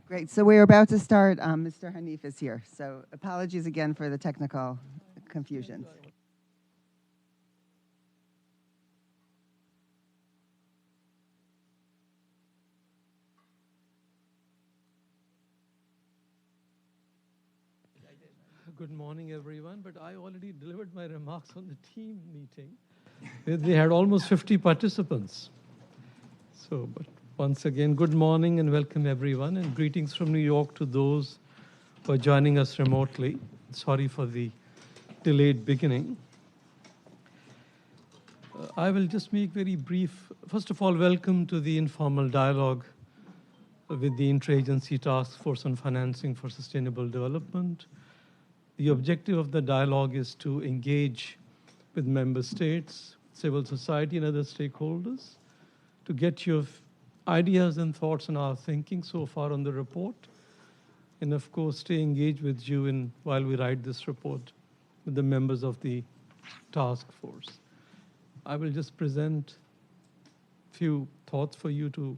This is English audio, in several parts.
Great. So we're about to start. Mr. Hanif is here. So apologies again for the technical confusions. Good morning, everyone. But I already delivered my remarks on the team meeting. They had almost 50 participants. But once again, good morning and welcome, everyone. And greetings from New York to those who are joining us remotely. Sorry for the delayed beginning. I will just make very brief. First of all, welcome to the informal dialogue with the Interagency Task Force on Financing for Sustainable Development. The objective of the dialogue is to engage with member states, civil society, and other stakeholders to get your ideas and thoughts on our thinking so far on the report. And of course, stay engaged with you while we write this report with the members of the task force. I will just present a few thoughts for you to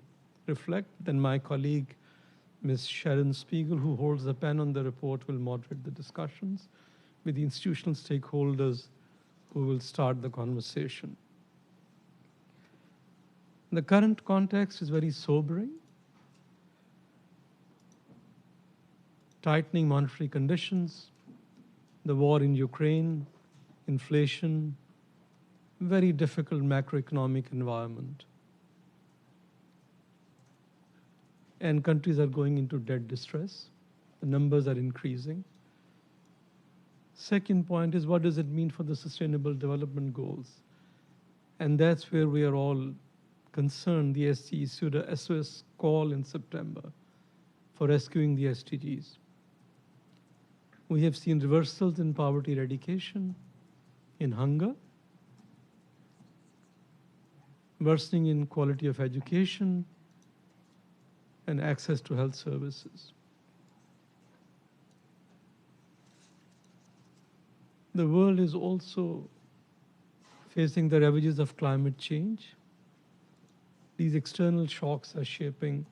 reflect. Then my colleague, Ms. Sharon Spiegel, who holds the pen on the report, will moderate the discussions with the institutional stakeholders who will start the conversation. The current context is very sobering. Tightening monetary conditions, the war in Ukraine, inflation, very difficult macroeconomic environment. And countries are going into debt distress. The numbers are increasing. Second point is, what does it mean for the Sustainable Development Goals? And that's where we are all concerned. The SDG issued a SOS call in September for rescuing the SDGs. We have seen reversals in poverty eradication, in hunger, worsening in quality of education, and access to health services. The world is also facing the ravages of climate change. These external shocks are shaping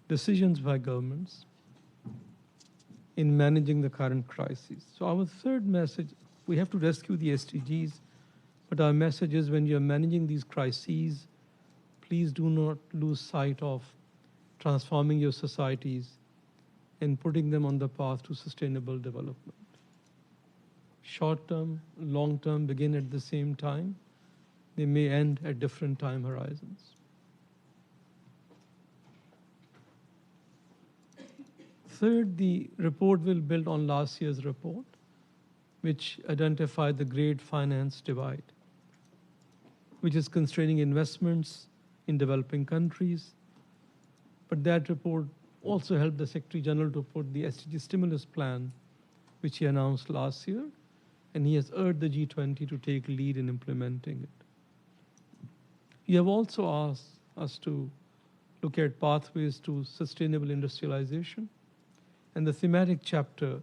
decisions by governments in managing the current crisis. So our third message, we have to rescue the SDGs, but our message is, when you're managing these crises, please do not lose sight of transforming your societies and putting them on the path to sustainable development. Short-term, long-term begin at the same time. They may end at different time horizons. Third, the report will build on last year's report, which identified the great finance divide, which is constraining investments in developing countries. But that report also helped the Secretary General to put the SDG stimulus plan, which he announced last year, and he has urged the G20 to take lead in implementing it. You have also asked us to look at pathways to sustainable industrialization, and the thematic chapter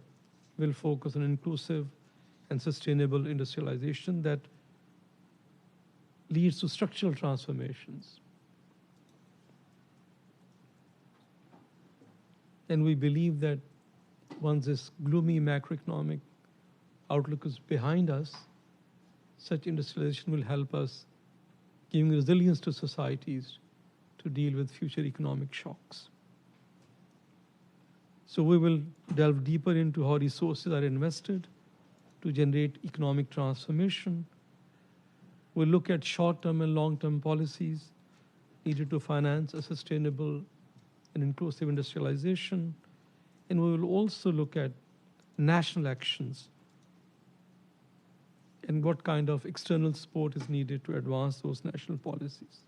will focus on inclusive and sustainable industrialization that leads to structural transformations. And we believe that once this gloomy macroeconomic outlook is behind us, such industrialization will help us giving resilience to societies to deal with future economic shocks. So we will delve deeper into how resources are invested to generate economic transformation. We'll look at short-term and long-term policies needed to finance a sustainable and inclusive industrialization. And we will also look at national actions and what kind of external support is needed to advance those national policies.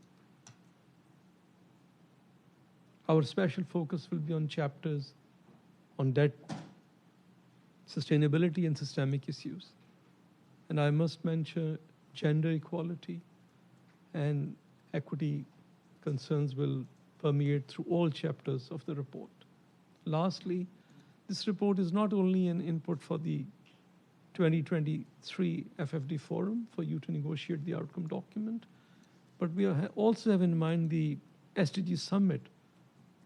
Our special focus will be on chapters on debt, sustainability, and systemic issues. And I must mention gender equality and equity concerns will permeate through all chapters of the report. Lastly, this report is not only an input for the 2023 FFD Forum for you to negotiate the outcome document, but we also have in mind the SDG Summit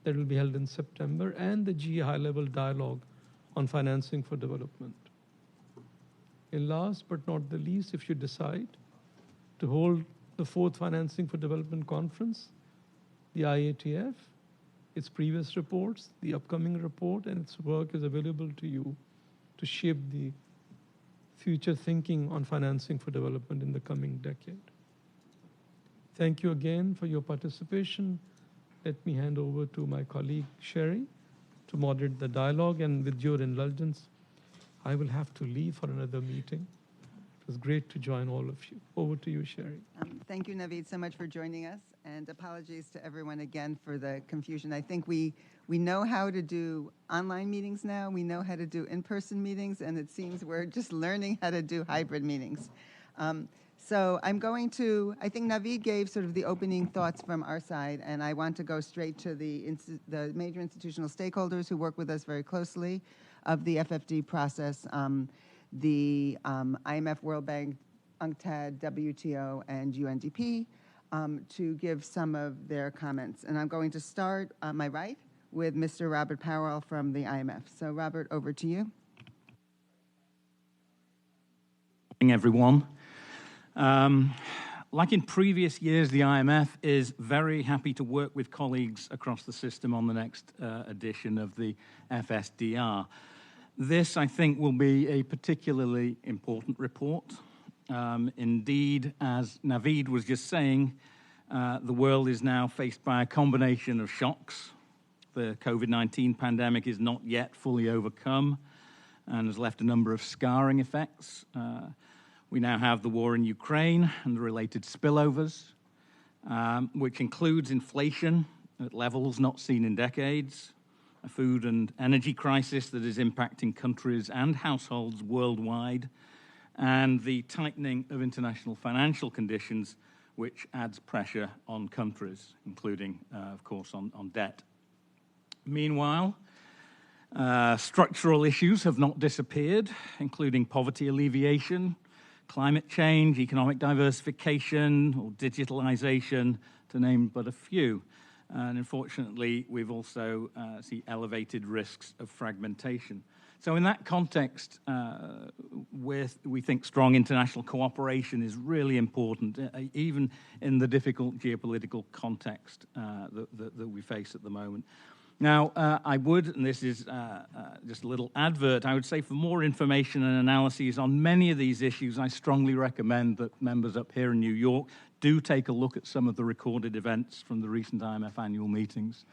that will be held in September, and the GE high-level dialogue on financing for development. And last but not the least, if you decide to hold the 4th Financing for Development Conference, the IATF, its previous reports, the upcoming report, and its work is available to you to shape the future thinking on financing for development in the coming decade. Thank you again for your participation. Let me hand over to my colleague, Sherry, to moderate the dialogue, and with your indulgence, I will have to leave for another meeting. It was great to join all of you. Over to you, Sherry. Thank you, Naveed, so much for joining us, and apologies to everyone again for the confusion. I think we know how to do online meetings now. We know how to do in-person meetings, and it seems we're just learning how to do hybrid meetings. So I'm going to, I think Naveed gave sort of the opening thoughts from our side, and I want to go straight to the major institutional stakeholders who work with us very closely of the FFD process, the IMF, World Bank, UNCTAD, WTO, and UNDP, to give some of their comments. And I'm going to start on my right with Mr. Robert Powell from the IMF. So Robert, over to you. Good morning, everyone. Like in previous years, the IMF is very happy to work with colleagues across the system on the next edition of the FSDR. This, I think, will be a particularly important report. Indeed, as Naveed was just saying, the world is now faced by a combination of shocks. The COVID-19 pandemic is not yet fully overcome and has left a number of scarring effects. We now have the war in Ukraine and the related spillovers, which includes inflation at levels not seen in decades, a food and energy crisis that is impacting countries and households worldwide, and the tightening of international financial conditions, which adds pressure on countries, including, of course, on debt. Meanwhile, structural issues have not disappeared, including poverty alleviation, climate change, economic diversification, or digitalization, to name but a few. And unfortunately, we've also seen elevated risks of fragmentation. So in that context, we think strong international cooperation is really important, even in the difficult geopolitical context that we face at the moment. Now, I would, and this is just a little advert, I would say for more information and analyses on many of these issues, I strongly recommend that members up here in New York do take a look at some of the recorded events from the recent IMF annual meetings,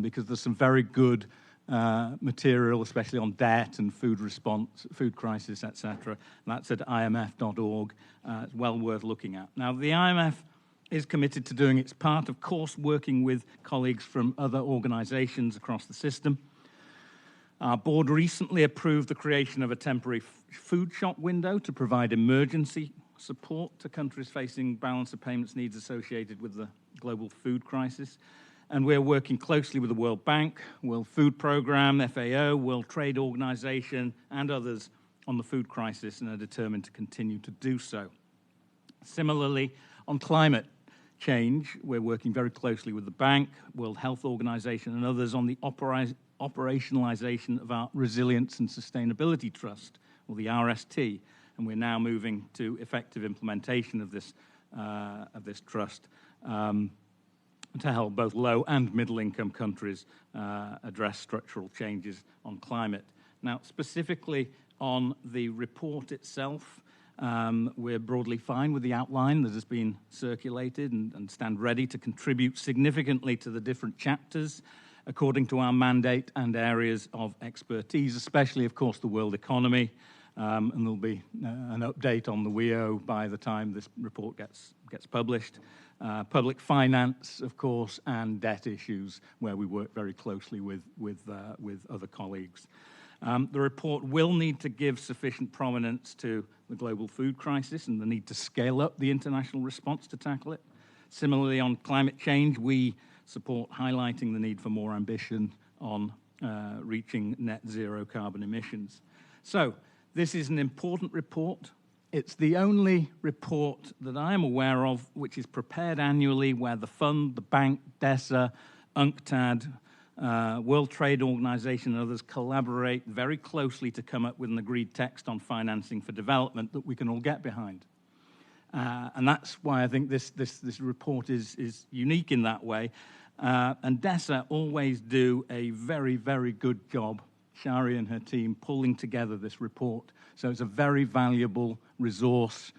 because there's some very good material, especially on debt and food response, food crisis, etc. That's at imf.org. It's well worth looking at. Now, the IMF is committed to doing its part, of course, working with colleagues from other organizations across the system. Our board recently approved the creation of a temporary food shop window to provide emergency support to countries facing balance of payments needs associated with the global food crisis. And we're working closely with the World Bank, World Food Programme, FAO, World Trade Organization, and others on the food crisis, and are determined to continue to do so. Similarly, on climate change, we're working very closely with the Bank, World Health Organization, and others on the operationalization of our Resilience and Sustainability Trust, or the RST, and we're now moving to effective implementation of this trust to help both low and middle-income countries address structural changes on climate. Now, specifically on the report itself, we're broadly fine with the outline that has been circulated and stand ready to contribute significantly to the different chapters according to our mandate and areas of expertise, especially, of course, the world economy. And there'll be an update on the WEO by the time this report gets published. Public finance, of course, and debt issues, where we work very closely with other colleagues. The report will need to give sufficient prominence to the global food crisis and the need to scale up the international response to tackle it. Similarly, on climate change, we support highlighting the need for more ambition on reaching net zero carbon emissions. So, this is an important report. It's the only report that I am aware of which is prepared annually where the Fund, the Bank, DESA, UNCTAD, World Trade Organization and others collaborate very closely to come up with an agreed text on financing for development that we can all get behind. And that's why I think this report is unique in that way. And DESA always do a very, very good job, Shari and her team, pulling together this report. So it's a very valuable resource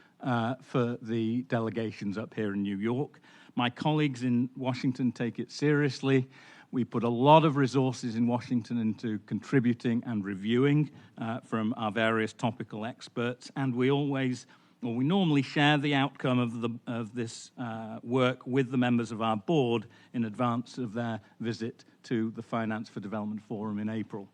for the delegations up here in New York. My colleagues in Washington take it seriously. We put a lot of resources in Washington into contributing and reviewing from our various topical experts, and we normally share the outcome of this work with the members of our board in advance of their visit to the Finance for Development Forum in April.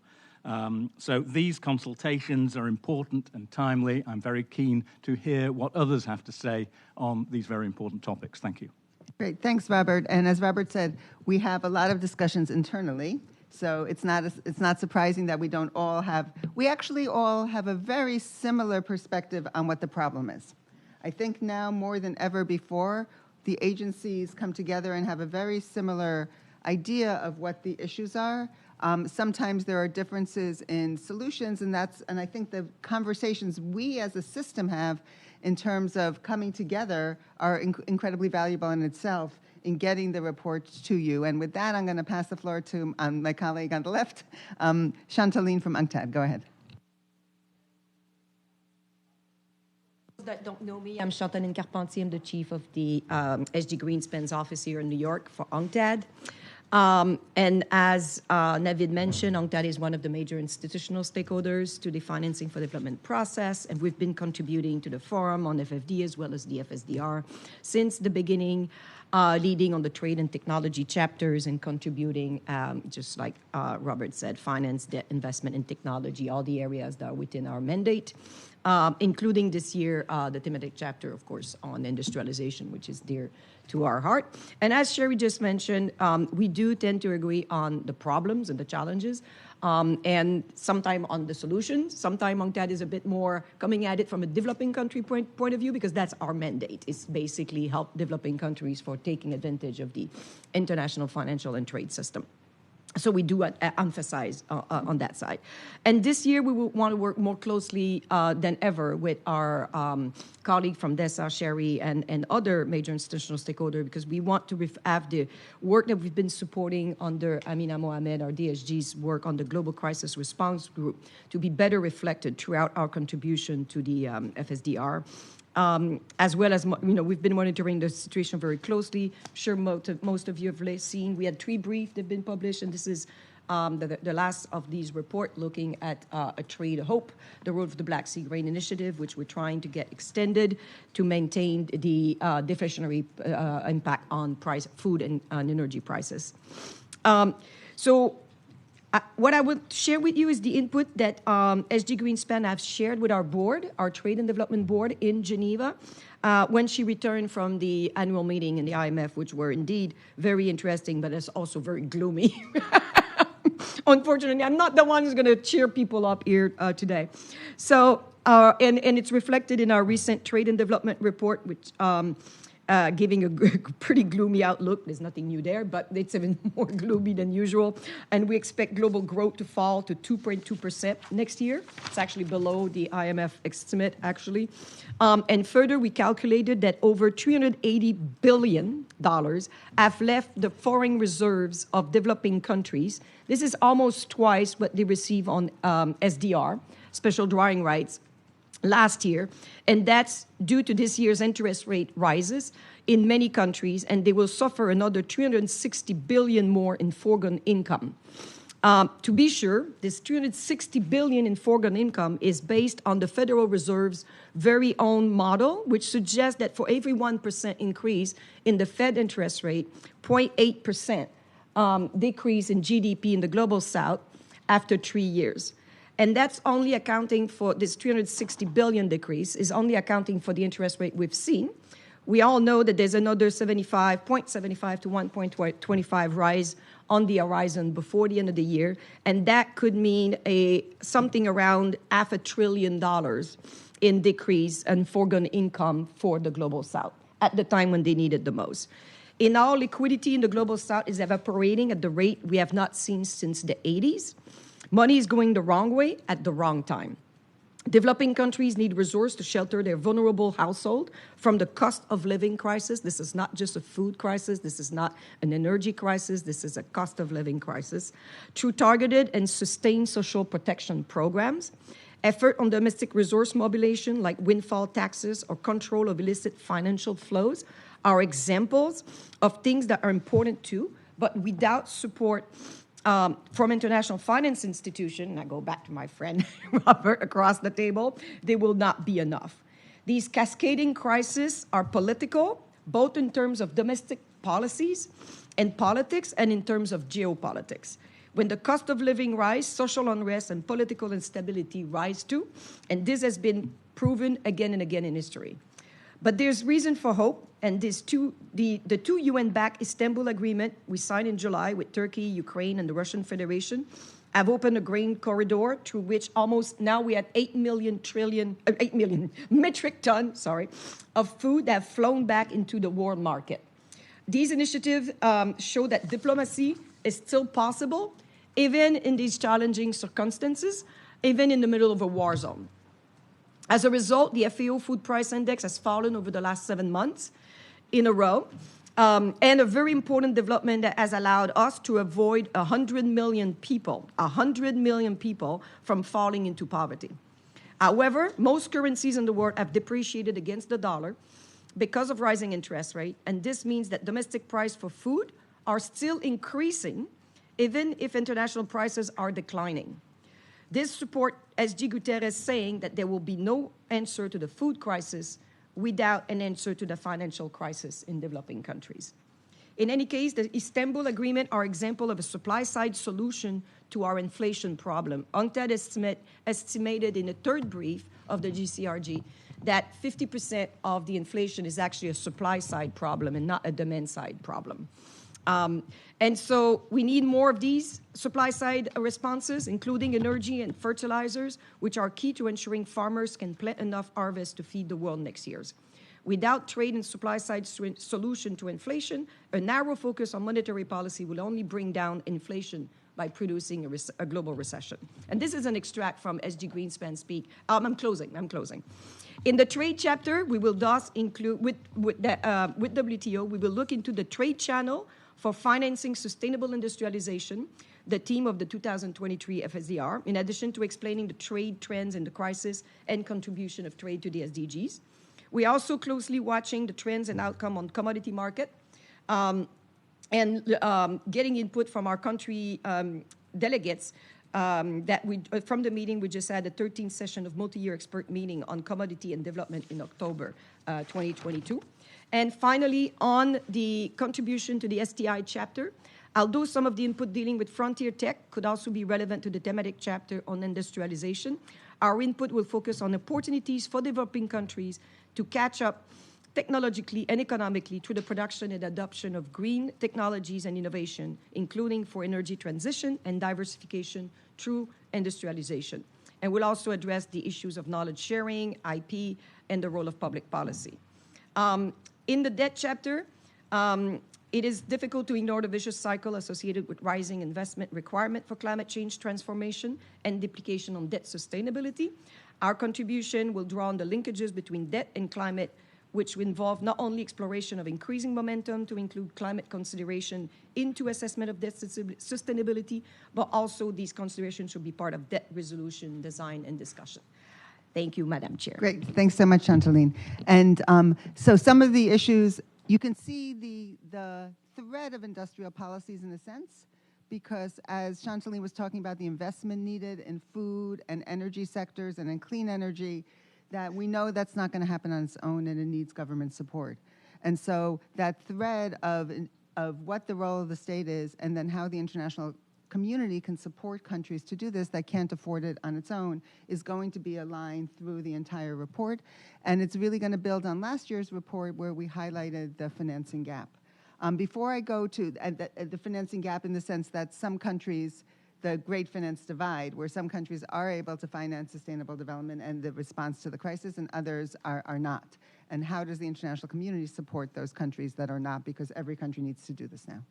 So these consultations are important and timely. I'm very keen to hear what others have to say on these very important topics. Thank you. Great, thanks, Robert. And as Robert said, we have a lot of discussions internally, so it's not surprising that we actually all have a very similar perspective on what the problem is. I think now more than ever before, the agencies come together and have a very similar idea of what the issues are. Sometimes there are differences in solutions, and I think the conversations we as a system have in terms of coming together are incredibly valuable in itself in getting the reports to you. And with that, I'm going to pass the floor to my colleague on the left, Chantaline from UNCTAD. Go ahead. That don't know me, I'm Chantaline Carpentier. I'm the chief of the SG Greenspan's office here in New York for UNCTAD. And as Navid mentioned, UNCTAD is one of the major institutional stakeholders to the financing for development process, and we've been contributing to the forum on FFD as well as the FSDR since the beginning, leading on the trade and technology chapters and contributing, just like Robert said, finance, debt, investment, and technology, all the areas that are within our mandate. Including this year, the thematic chapter, of course, on industrialization, which is dear to our heart. And as Sherry just mentioned, we do tend to agree on the problems and the challenges, and sometime on the solutions. Sometime UNCTAD is a bit more coming at it from a developing country point of view, because that's our mandate. It's basically help developing countries for taking advantage of the international financial and trade system. So we do emphasize on that side. And this year, we will want to work more closely than ever with our colleague from DESA, Sherry, and other major institutional stakeholders, because we want to have the work that we've been supporting under Amina Mohamed, our DSG's work on the Global Crisis Response Group, to be better reflected throughout our contribution to the FSDR. As well as, we've been monitoring the situation very closely. I'm sure most of you have seen. We had 3 briefs that have been published, and this is the last of these reports looking at a trade hope, the role of the Black Sea Grain Initiative, which we're trying to get extended to maintain the deflationary impact on food and energy prices. What I would share with you is the input that SG Greenspan has shared with our board, our Trade and Development Board in Geneva, when she returned from the annual meeting in the IMF, which were indeed very interesting, but it's also very gloomy. Unfortunately, I'm not the one who's going to cheer people up here today. So, and it's reflected in our recent Trade and Development Report, which giving a pretty gloomy outlook. There's nothing new there, but it's even more gloomy than usual. And we expect global growth to fall to 2.2% next year. It's actually below the IMF estimate, actually. And further, we calculated that over $380 billion have left the foreign reserves of developing countries. This is almost twice what they receive on SDR, special drawing rights, last year, and that's due to this year's interest rate rises in many countries, and they will suffer another $360 billion more in foregone income. To be sure, this $360 billion in foregone income is based on the Federal Reserve's very own model, which suggests that for every 1% increase in the Fed interest rate, 0.8% decrease in GDP in the Global South after 3 years. And that's only accounting for this $360 billion decrease, is only accounting for the interest rate we've seen. We all know that there's another 0.75 to 1.25 rise on the horizon before the end of the year, and that could mean something around $500 billion in decrease and foregone income for the Global South at the time when they need it the most. In all, liquidity in the global south is evaporating at the rate we have not seen since the 80s. Money is going the wrong way at the wrong time. Developing countries need resources to shelter their vulnerable household from the cost of living crisis. This is not just a food crisis. This is not an energy crisis. This is a cost of living crisis. Through targeted and sustained social protection programs, effort on domestic resource mobilization like windfall taxes or control of illicit financial flows are examples of things that are important too, but without support from international finance institutions, and I go back to my friend Robert across the table, they will not be enough. These cascading crises are political, both in terms of domestic policies and politics and in terms of geopolitics. When the cost of living rise, social unrest and political instability rise too, and this has been proven again and again in history. But there's reason for hope, and the two UN-backed Istanbul Agreement we signed in July with Turkey, Ukraine, and the Russian Federation have opened a grain corridor through which almost now we have 8 million metric tons, of food that have flown back into the world market. These initiatives show that diplomacy is still possible, even in these challenging circumstances, even in the middle of a war zone. As a result, the FAO Food Price Index has fallen over the last 7 months in a row, and a very important development that has allowed us to avoid 100 million people from falling into poverty. However, most currencies in the world have depreciated against the dollar because of rising interest rate, and this means that domestic prices for food are still increasing, even if international prices are declining. This support SG Guterres saying that there will be no answer to the food crisis without an answer to the financial crisis in developing countries. In any case, the Istanbul Agreement are example of a supply-side solution to our inflation problem. UNCTAD estimated in a third brief of the GCRG that 50% of the inflation is actually a supply-side problem and not a demand-side problem. And so we need more of these supply-side responses, including energy and fertilizers, which are key to ensuring farmers can plant enough harvest to feed the world next year. Without trade and supply-side solution to inflation, a narrow focus on monetary policy will only bring down inflation by producing a global recession. And this is an extract from SG Greenspan speak. I'm closing. In the trade chapter, we will thus include, with WTO, we will look into the trade channel for financing sustainable industrialization, the theme of the 2023 FSDR, in addition to explaining the trade trends in the crisis and contribution of trade to the SDGs. We are also closely watching the trends and outcome on commodity market and getting input from our country delegates from the meeting we just had, the 13th session of multi-year expert meeting on commodity and development in October 2022. And finally, on the contribution to the STI chapter, although some of the input dealing with frontier tech could also be relevant to the thematic chapter on industrialization, our input will focus on opportunities for developing countries to catch up technologically and economically through the production and adoption of green technologies and innovation, including for energy transition and diversification through industrialization. And we'll also address the issues of knowledge sharing, IP, and the role of public policy. In the debt chapter, it is difficult to ignore the vicious cycle associated with rising investment requirement for climate change transformation and the implication on debt sustainability. Our contribution will draw on the linkages between debt and climate, which will involve not only exploration of increasing momentum to include climate consideration into assessment of debt sustainability, but also these considerations should be part of debt resolution, design, and discussion. Thank you, Madam Chair. Great. Thanks so much, Chantaline. And so some of the issues, you can see the thread of industrial policies in a sense, because as Chantaline was talking about the investment needed in food and energy sectors and in clean energy, that we know that's not going to happen on its own and it needs government support. And so that thread of what the role of the state is and then how the international community can support countries to do this that can't afford it on its own is going to be a line through the entire report. And it's really going to build on last year's report where we highlighted the financing gap. Before I go to the financing gap in the sense that some countries the great finance divide, where some countries are able to finance sustainable development and the response to the crisis, and others are not. And how does the international community support those countries that are not, because every country needs to do this now.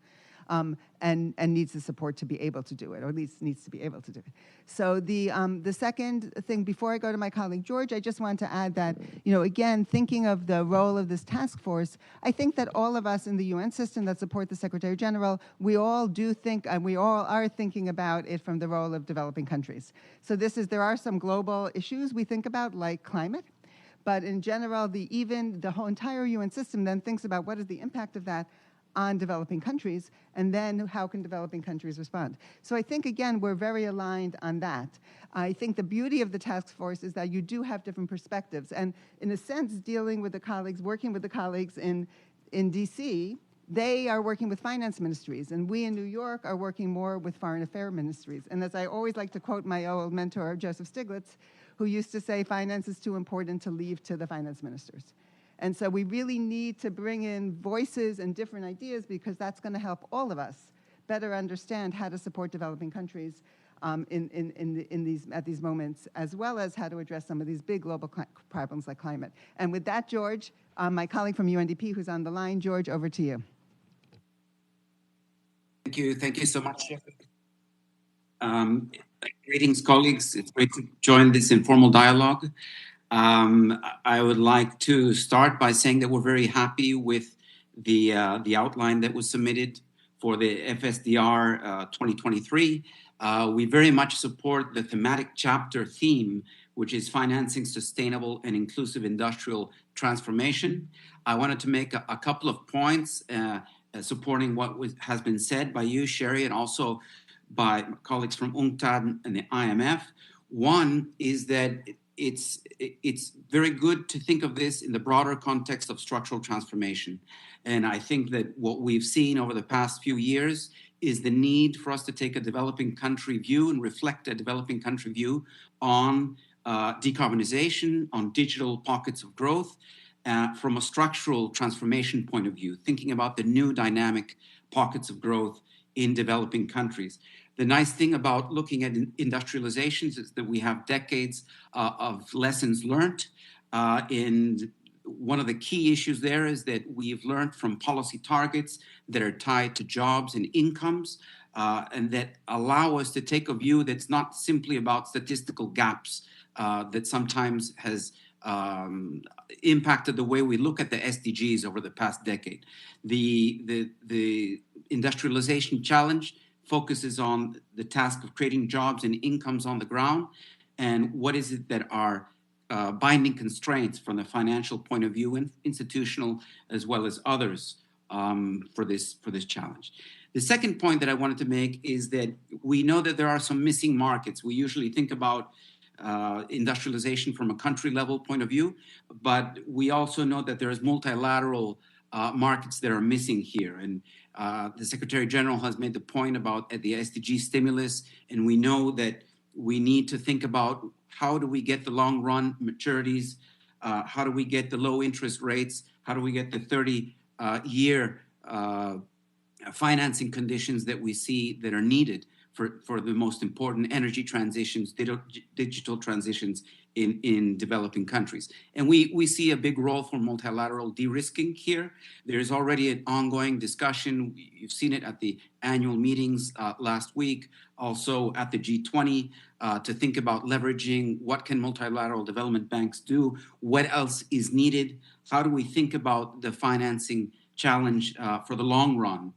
And needs the support to be able to do it, or at least needs to be able to do it. So the second thing, before I go to my colleague George, I just want to add that, again, thinking of the role of this task force, I think that all of us in the UN system that support the Secretary General, we all do think, and we all are thinking about it from the role of developing countries. So there are some global issues we think about, like climate. But in general, the whole entire UN system then thinks about what is the impact of that on developing countries, and then how can developing countries respond. So I think, again, we're very aligned on that. I think the beauty of the task force is that you do have different perspectives, and in a sense, working with the colleagues in DC, they are working with finance ministries, and we in New York are working more with foreign affairs ministries. And as I always like to quote my old mentor, Joseph Stiglitz, who used to say, finance is too important to leave to the finance ministers. And so we really need to bring in voices and different ideas, because that's going to help all of us better understand how to support developing countries at these moments, as well as how to address some of these big global problems like climate. And with that, George, my colleague from UNDP who's on the line, George, over to you. Thank you so much. Greetings, colleagues. It's great to join this informal dialogue. I would like to start by saying that we're very happy with the outline that was submitted for the FSDR 2023. We very much support the thematic chapter theme, which is financing sustainable and inclusive industrial transformation. I wanted to make a couple of points supporting what has been said by you, Sherry, and also by colleagues from UNCTAD and the IMF. One is that it's very good to think of this in the broader context of structural transformation. And I think that what we've seen over the past few years is the need for us to take a developing country view and reflect a developing country view on decarbonization, on digital pockets of growth, from a structural transformation point of view, thinking about the new dynamic pockets of growth in developing countries. The nice thing about looking at industrializations is that we have decades of lessons learned. And one of the key issues there is that we've learned from policy targets that are tied to jobs and incomes, and that allow us to take a view that's not simply about statistical gaps that sometimes has impacted the way we look at the SDGs over the past decade. The industrialization challenge focuses on the task of creating jobs and incomes on the ground, and what is it that are binding constraints from the financial point of view, and institutional as well as others, for this challenge. The second point that I wanted to make is that we know that there are some missing markets. We usually think about industrialization from a country level point of view, but we also know that there is multilateral markets that are missing here. And the Secretary General has made the point about the SDG stimulus, and we know that we need to think about how do we get the long run maturities, how do we get the low interest rates, how do we get the 30-year financing conditions that we see that are needed for the most important energy transitions, digital transitions in developing countries. And we see a big role for multilateral de-risking here. There's already an ongoing discussion. You've seen it at the annual meetings last week, also at the G20, to think about leveraging what can multilateral development banks do, what else is needed, how do we think about the financing challenge for the long run.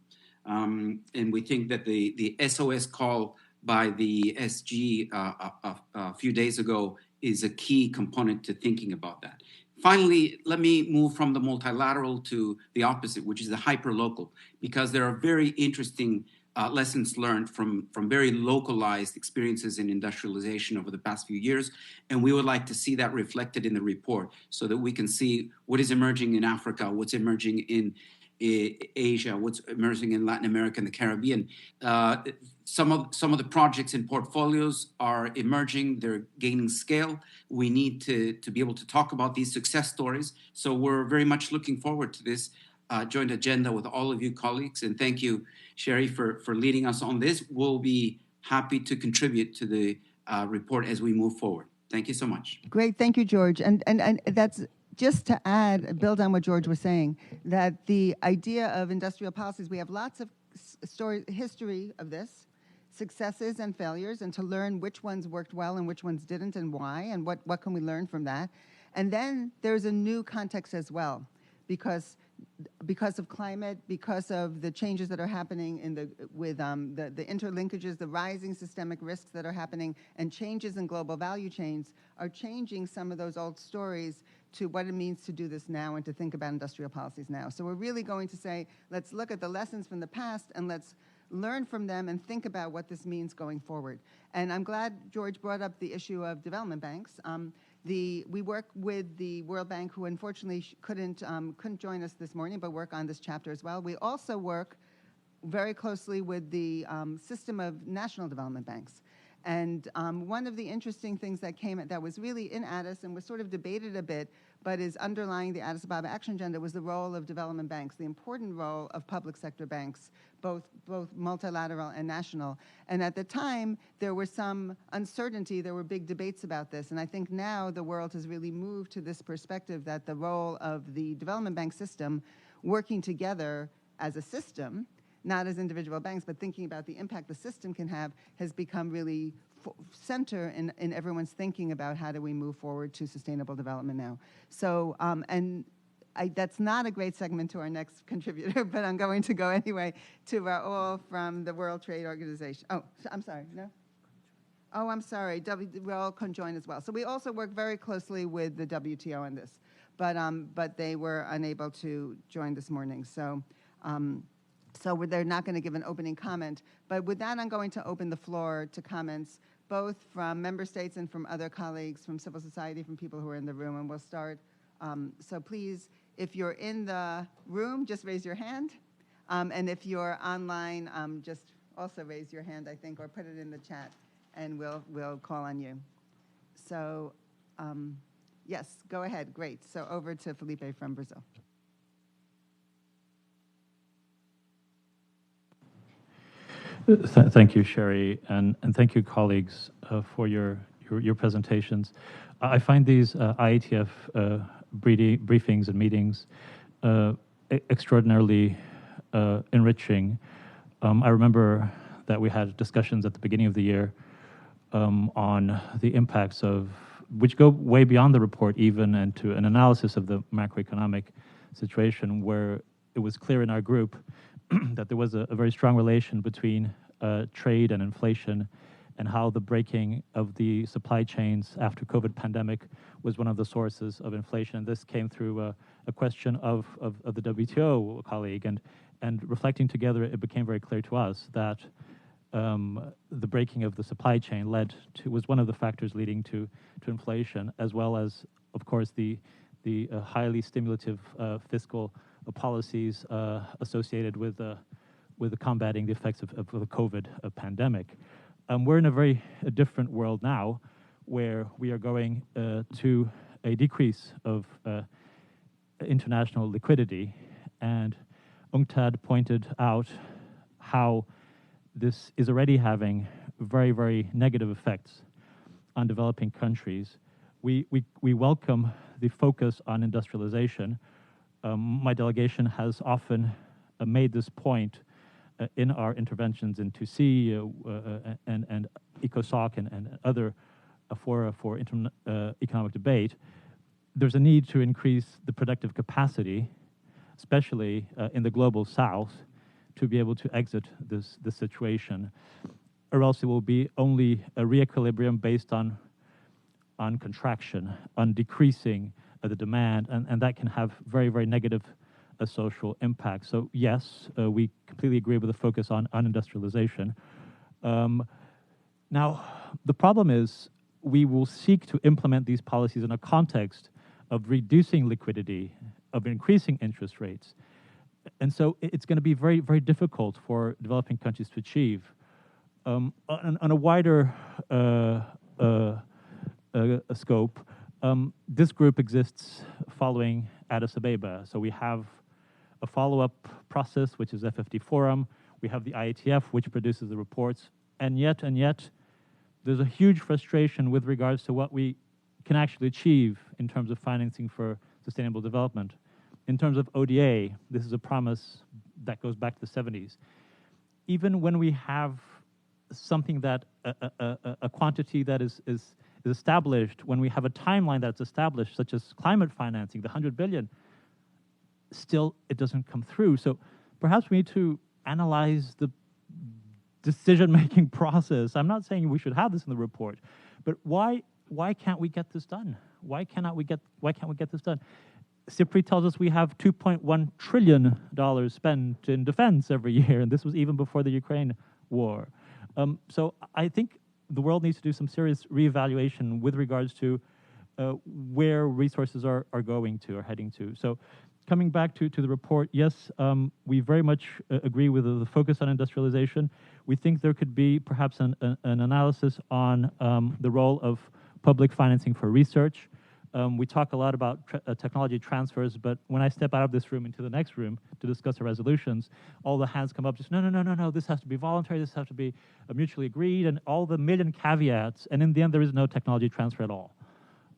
And we think that the SOS call by the SG a few days ago is a key component to thinking about that. Finally, let me move from the multilateral to the opposite, which is the hyperlocal, because there are very interesting lessons learned from very localized experiences in industrialization over the past few years. And we would like to see that reflected in the report so that we can see what is emerging in Africa, what's emerging in Asia, what's emerging in Latin America and the Caribbean. Some of the projects and portfolios are emerging, they're gaining scale. We need to be able to talk about these success stories. So we're very much looking forward to this joint agenda with all of you colleagues. And thank you, Sherry, for leading us on this. We'll be happy to contribute to the report as we move forward. Thank you so much. Great, thank you, George. And that's just to add, build on what George was saying, that the idea of industrial policies, we have lots of history of this, successes and failures, and to learn which ones worked well and which ones didn't and why, and what can we learn from that. And then there's a new context as well, because of climate, because of the changes that are happening in the interlinkages, the rising systemic risks that are happening, and changes in global value chains are changing some of those old stories to what it means to do this now and to think about industrial policies now. So we're really going to say, let's look at the lessons from the past and let's learn from them and think about what this means going forward. And I'm glad George brought up the issue of development banks. We work with the World Bank, who unfortunately couldn't join us this morning, but work on this chapter as well. We also work very closely with the system of national development banks. And one of the interesting things that was really in Addis and was sort of debated a bit, but is underlying the Addis Ababa Action Agenda, was the role of development banks, the important role of public sector banks, both multilateral and national. And at the time, there was some uncertainty, there were big debates about this. And I think now the world has really moved to this perspective that the role of the development bank system working together as a system, not as individual banks, but thinking about the impact the system can have, has become really center in everyone's thinking about how do we move forward to sustainable development now. So, that's not a great segment to our next contributor, but I'm going to go anyway to Raul from the World Trade Organization. Oh, I'm sorry, no? Oh, I'm sorry, Raul can join as well. So we also work very closely with the WTO on this, but they were unable to join this morning. So they're not going to give an opening comment. But with that, I'm going to open the floor to comments, both from member states and from other colleagues, from civil society, from people who are in the room. And we'll start. So please, if you're in the room, just raise your hand. And if you're online, just also raise your hand, I think, or put it in the chat, and we'll call on you. So yes, go ahead. Great. So over to Felipe from Brazil. Thank you, Sherry, and thank you, colleagues, for your presentations. I find these IETF briefings and meetings extraordinarily enriching. I remember that we had discussions at the beginning of the year on the impacts of, which go way beyond the report even, and to an analysis of the macroeconomic situation, where it was clear in our group that there was a very strong relation between trade and inflation, and how the breaking of the supply chains after COVID pandemic was one of the sources of inflation. This came through a question of the WTO colleague, and reflecting together, it became very clear to us that the breaking of the supply chain was one of the factors leading to inflation, as well as, of course, the highly stimulative fiscal policies associated with combating the effects of the COVID pandemic. We're in a different world now, where we are going to a decrease of international liquidity, and UNCTAD pointed out how this is already having very, very negative effects on developing countries. We welcome the focus on industrialization. My delegation has often made this point in our interventions in 2C and ECOSOC and other fora for economic debate. There's a need to increase the productive capacity, especially in the global south, to be able to exit this situation, or else it will be only a reequilibrium based on contraction, on decreasing the demand, and that can have very, very negative social impact. So yes, we completely agree with the focus on industrialization. Now, the problem is we will seek to implement these policies in a context of reducing liquidity, of increasing interest rates. And so it's going to be very, very difficult for developing countries to achieve. On a wider scope, this group exists following Addis Ababa. So we have a follow-up process, which is FFD Forum. We have the IETF, which produces the reports. and yet, there's a huge frustration with regards to what we can actually achieve in terms of financing for sustainable development. In terms of ODA, this is a promise that goes back to the 70s. Even when we have something that, a quantity that is established, when we have a timeline that's established, such as climate financing, the 100 billion, still it doesn't come through. So perhaps we need to analyze the decision-making process. I'm not saying we should have this in the report, but why can't we get this done? Why can't we get this done? CIPRI tells us we have $2.1 trillion spent in defense every year, and this was even before the Ukraine war. So I think the world needs to do some serious reevaluation with regards to where resources are going to, or heading to. So coming back to the report, yes, we very much agree with the focus on industrialization. We think there could be perhaps an analysis on the role of public financing for research. We talk a lot about technology transfers, but when I step out of this room into the next room to discuss the resolutions, all the hands come up, just no, this has to be voluntary, this has to be mutually agreed, and all the million caveats, and in the end there is no technology transfer at all,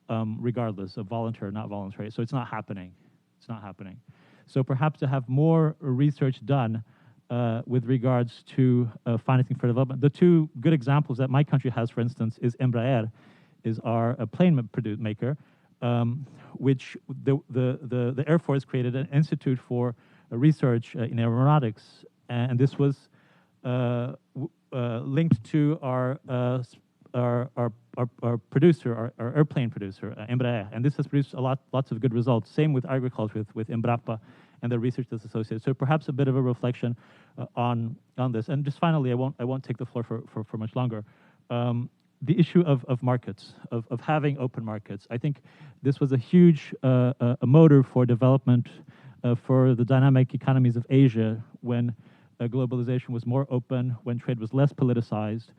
regardless of voluntary or not voluntary. So it's not happening. It's not happening. So perhaps to have more research done with regards to financing for development. The two good examples that my country has, for instance, is Embraer, is our plane maker, which the Air Force created an institute for research in aeronautics, and this was linked to our producer, our airplane producer, Embraer, and this has produced lots of good results. Same with agriculture, with Embrapa and the research that's associated. So perhaps a bit of a reflection on this. And just finally, I won't take the floor for much longer. The issue of markets, of having open markets. I think this was a huge a motor for development for the dynamic economies of Asia when globalization was more open, when trade was less politicized.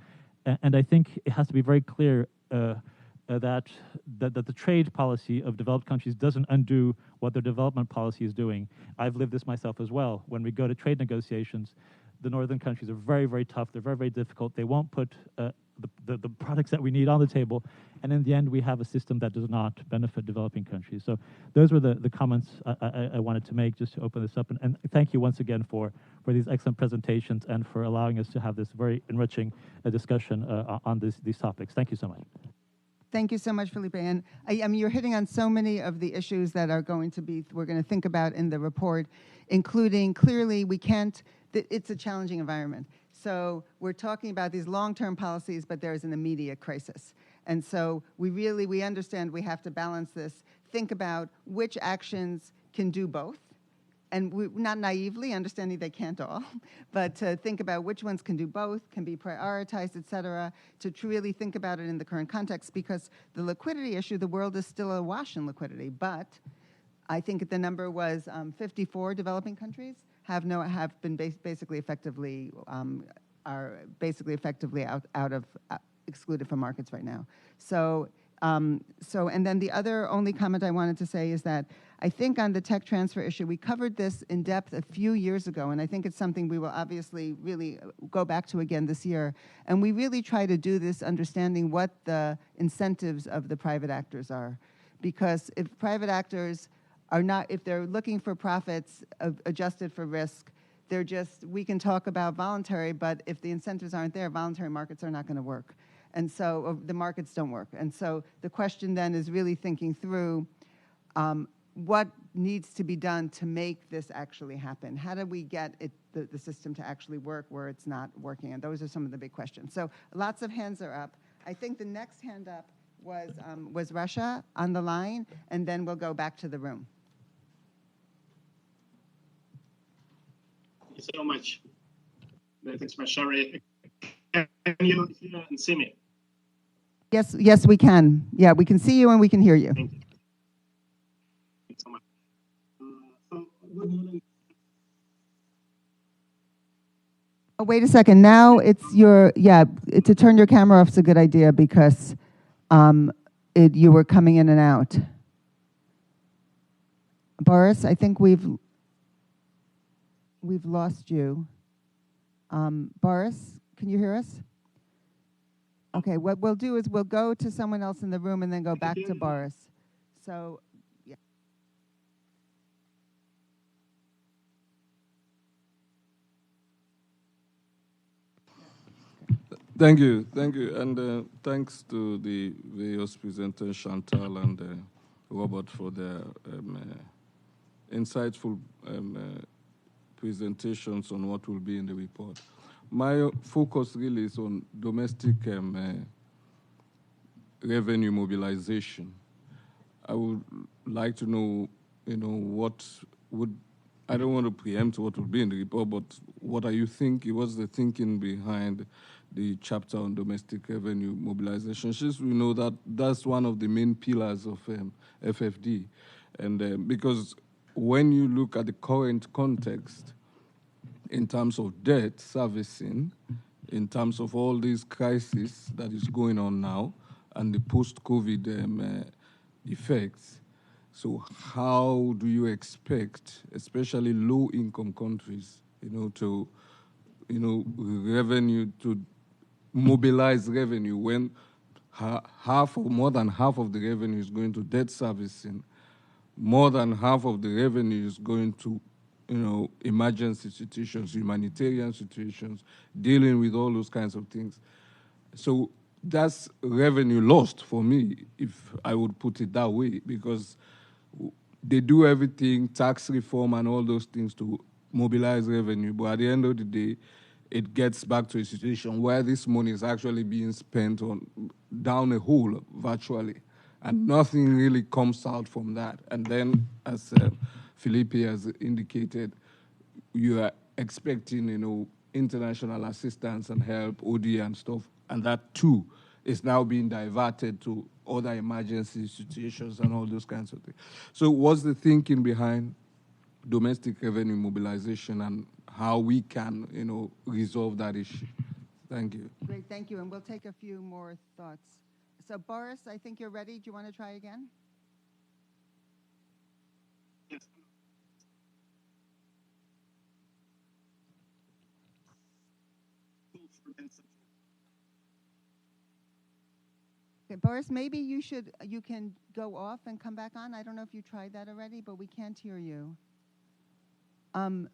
And I think it has to be very clear that the trade policy of developed countries doesn't undo what their development policy is doing. I've lived this myself as well. When we go to trade negotiations, the northern countries are very, very tough. They're very, very difficult. They won't put the products that we need on the table, and in the end we have a system that does not benefit developing countries. So those were the comments I wanted to make just to open this up, and thank you once again for these excellent presentations and for allowing us to have this very enriching discussion on these topics. Thank you so much. Thank you so much, Felipe. And I mean, you're hitting on so many of the issues that are we're going to think about in the report, including clearly it's a challenging environment. So we're talking about these long-term policies, but there's an immediate crisis. And so we understand we have to balance this, think about which actions can do both, and not naively understanding they can't all, but to think about which ones can do both, can be prioritized, et cetera, to really think about it in the current context, because the liquidity issue, the world is still awash in liquidity, but I think the number was 54 developing countries have been basically effectively excluded from markets right now. So and then the other only comment I wanted to say is that I think on the tech transfer issue, we covered this in depth a few years ago, and I think it's something we will obviously really go back to again this year. And we really try to do this understanding what the incentives of the private actors are. Because if private actors if they're looking for profits adjusted for risk, we can talk about voluntary, but if the incentives aren't there, voluntary markets are not going to work. And so the markets don't work. And so the question then is really thinking through what needs to be done to make this actually happen. How do we get the system to actually work where it's not working? And those are some of the big questions. So lots of hands are up. I think the next hand up was Russia on the line, and then we'll go back to the room. Thank you so much. Thanks, Mashari. Can you hear and see me? Yes, we can. Yeah, we can see you and we can hear you. Thank you. Thanks so much. So, good morning. Oh, wait a second. Now to turn your camera off is a good idea because you were coming in and out. Boris, I think we've lost you. Boris, can you hear us? Okay, what we'll do is we'll go to someone else in the room and then go back hear to you. Boris. So, yeah. Thank you, and thanks to the various presenters, Chantal and Robert, for their insightful presentations on what will be in the report. My focus really is on domestic revenue mobilization. I would like to know, what would, I don't want to preempt what will be in the report, but what are you thinking, what's the thinking behind the chapter on domestic revenue mobilization? Since we know that that's one of the main pillars of FFD. And because when you look at the current context, in terms of debt servicing, in terms of all these crises that is going on now, and the post-COVID effects. So how do you expect, especially low-income countries, to, revenue, to mobilize revenue when half or more than half of the revenue is going to debt servicing, more than half of the revenue is going to, emergency situations, humanitarian situations, dealing with all those kinds of things. So that's revenue lost for me, if I would put it that way, because they do everything, tax reform and all those things, to mobilize revenue, but at the end of the day, it gets back to a situation where this money is actually being spent on down a hole virtually, and nothing really comes out from that. And then, as Felipe has indicated, you are expecting, international assistance and help, ODA and stuff, and that too is now being diverted to other emergency situations and all those kinds of things. So what's the thinking behind domestic revenue mobilization and how we can, resolve that issue? Thank you. Great, thank you. And we'll take a few more thoughts. So Boris, I think you're ready. Do you want to try again? Yes. Okay, Boris, maybe you can go off and come back on. I don't know if you tried that already, but we can't hear you. In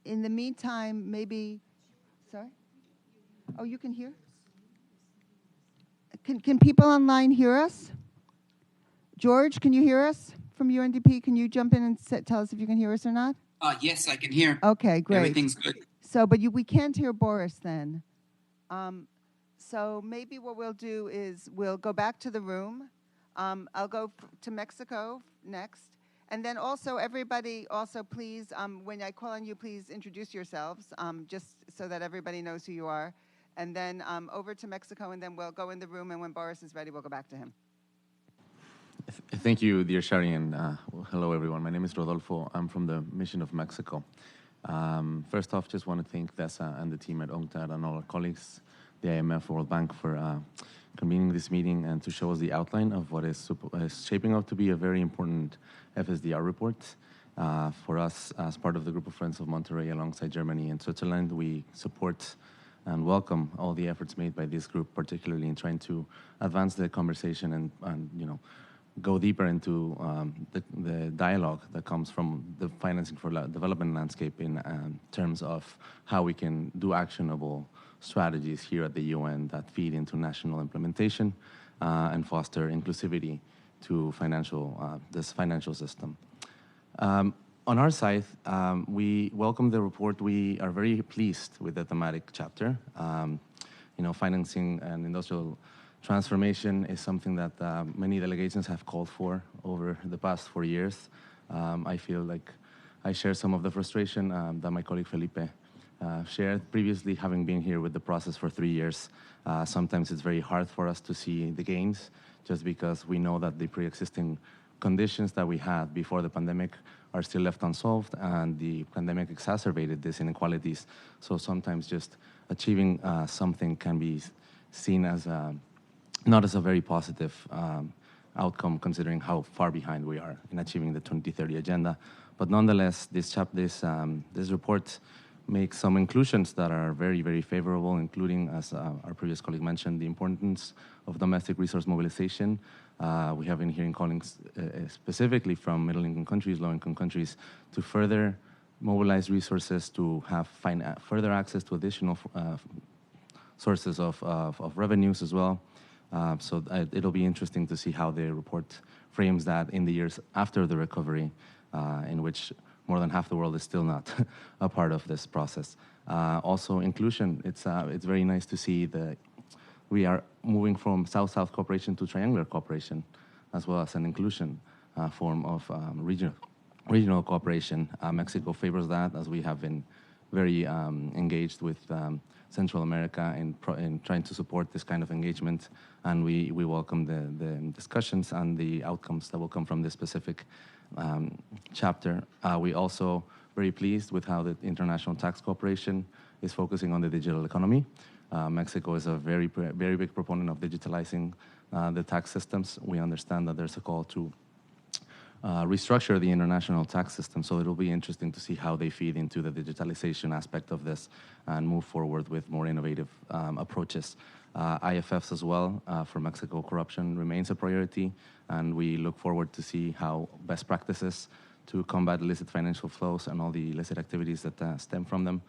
the meantime, maybe, sorry? Oh, you can hear? Can people online hear us? George, can you hear us from UNDP? Can you jump in and tell us if you can hear us or not? Yes, I can hear. Okay, great. Everything's good. So, but we can't hear Boris then. So maybe what we'll do is we'll go back to the room. I'll go to Mexico next. And then also everybody also please, when I call on you, please introduce yourselves, just so that everybody knows who you are. And then over to Mexico, and then we'll go in the room, and when Boris is ready, we'll go back to him. Thank you, dear Shari, and well, hello, everyone. My name is Rodolfo. I'm from the Mission of Mexico. First off, just want to thank Dessa and the team at UNCTAD and all our colleagues, the IMF, World Bank, for convening this meeting and to show us the outline of what is shaping up to be a very important FSDR report. For us, as part of the Group of Friends of Monterrey, alongside Germany and Switzerland, we support and welcome all the efforts made by this group, particularly in trying to advance the conversation and go deeper into the dialogue that comes from the financing for development landscape in terms of how we can do actionable strategies here at the UN that feed into national implementation and foster inclusivity to this financial system. On our side, we welcome the report. We are very pleased with the thematic chapter. Financing and industrial transformation is something that many delegations have called for over the past 4 years. I feel like I share some of the frustration that my colleague Felipe shared previously, having been here with the process for 3 years. Sometimes it's very hard for us to see the gains, just because we know that the pre-existing conditions that we had before the pandemic are still left unsolved, and the pandemic exacerbated these inequalities. So sometimes just achieving something can be seen as not as a very positive outcome, considering how far behind we are in achieving the 2030 agenda. But nonetheless, this report make some inclusions that are very, very favorable, including, as our previous colleague mentioned, the importance of domestic resource mobilization. We have been hearing callings specifically from middle-income countries, low-income countries, to further mobilize resources to have further access to additional sources of revenues as well. So it'll be interesting to see how the report frames that in the years after the recovery, in which more than half the world is still not a part of this process. Also, inclusion. It's very nice to see that we are moving from South-South cooperation to triangular cooperation, as well as an inclusion form of regional cooperation. Mexico favors that, as we have been very engaged with Central America in trying to support this kind of engagement, and we welcome the discussions and the outcomes that will come from this specific chapter. We also very pleased with how the International Tax Cooperation is focusing on the digital economy. Mexico is a very big proponent of digitalizing the tax systems. We understand that there's a call to restructure the international tax system, so it'll be interesting to see how they feed into the digitalization aspect of this and move forward with more innovative approaches. IFFs as well, for Mexico, corruption remains a priority, and we look forward to see how best practices to combat illicit financial flows and all the illicit activities that stem from them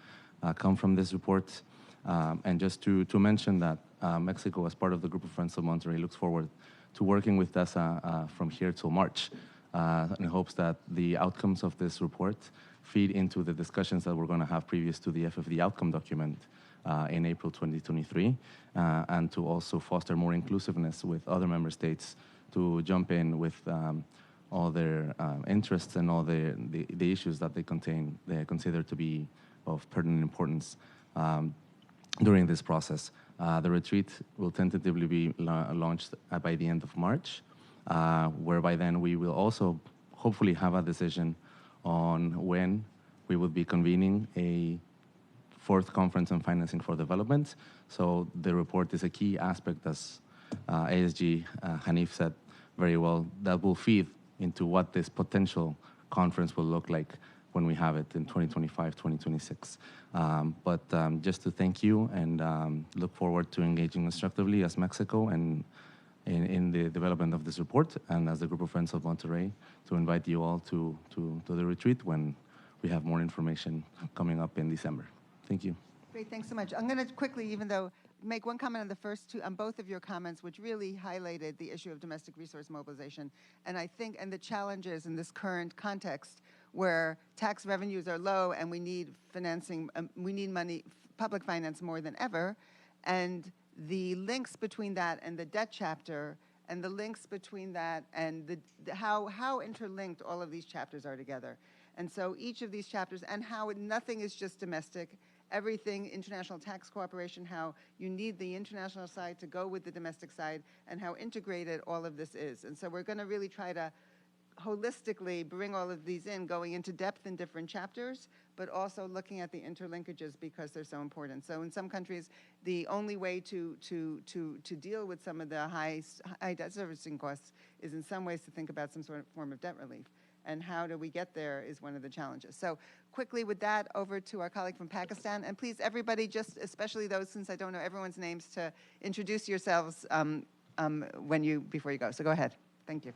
come from this report. And just to mention that Mexico, as part of the Group of Friends of Monterrey, looks forward to working with DESA from here till March, in hopes that the outcomes of this report feed into the discussions that we're going to have previous to the FFD outcome document in April 2023, and to also foster more inclusiveness with other member states to jump in with all their interests and all the issues that they consider to be of pertinent importance during this process. The retreat will tentatively be launched by the end of March, whereby then we will also hopefully have a decision on when we will be convening a fourth conference on financing for development. So the report is a key aspect, as ASG Hanif said very well, that will feed into what this potential conference will look like when we have it in 2025, 2026. But just to thank you and look forward to engaging constructively as Mexico and in the development of this report, and as the Group of Friends of Monterrey, to invite you all to the retreat when we have more information coming up in December. Thank you. Great, thanks so much. I'm going to quickly, even though, make one comment on the first two, on both of your comments, which really highlighted the issue of domestic resource mobilization. And I think, and the challenges in this current context where tax revenues are low and we need financing, we need money, public finance more than ever. And the links between that and the debt chapter, and the links between that and how interlinked all of these chapters are together. And so each of these chapters, and how nothing is just domestic, everything international tax cooperation, how you need the international side to go with the domestic side, and how integrated all of this is. And so we're going to really try to holistically bring all of these in, going into depth in different chapters, but also looking at the interlinkages because they're so important. So in some countries, the only way to deal with some of the high debt servicing costs is in some ways to think about some sort of form of debt relief. And how do we get there is one of the challenges. So quickly with that, over to our colleague from Pakistan. And please, everybody, just especially those, since I don't know everyone's names, to introduce yourselves before you go. So go ahead. Thank you.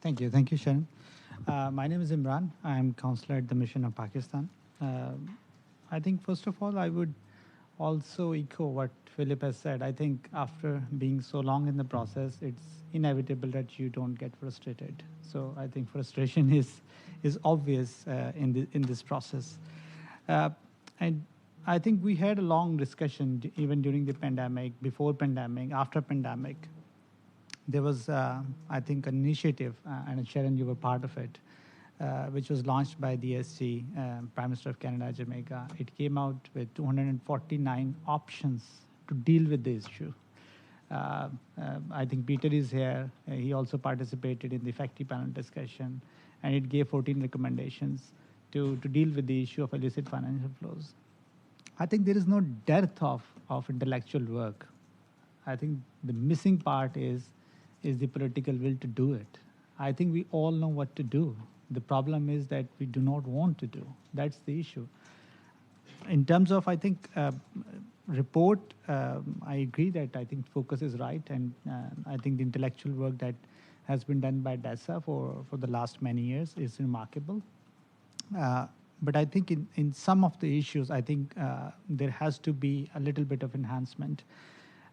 Thank you. Thank you, Sharon. My name is Imran. I'm counselor at the Mission of Pakistan. I think, first of all, I would also echo what Philip has said. I think after being so long in the process, it's inevitable that you don't get frustrated. So I think frustration is obvious in this process. And I think we had a long discussion even during the pandemic, before pandemic, after pandemic. There was, I think, an initiative, and Sharon, you were part of it, which was launched by the SG, Prime Minister of Canada, Jamaica. It came out with 249 options to deal with the issue. I think Peter is here. He also participated in the FACTI panel discussion, and it gave 14 recommendations to deal with the issue of illicit financial flows. I think there is no dearth of intellectual work. I think the missing part is the political will to do it. I think we all know what to do. The problem is that we do not want to do. That's the issue. in terms of, I think, report, I agree that I think focus is right, and I think the intellectual work that has been done by DASA for the last many years is remarkable. But I think in some of the issues, I think there has to be a little bit of enhancement.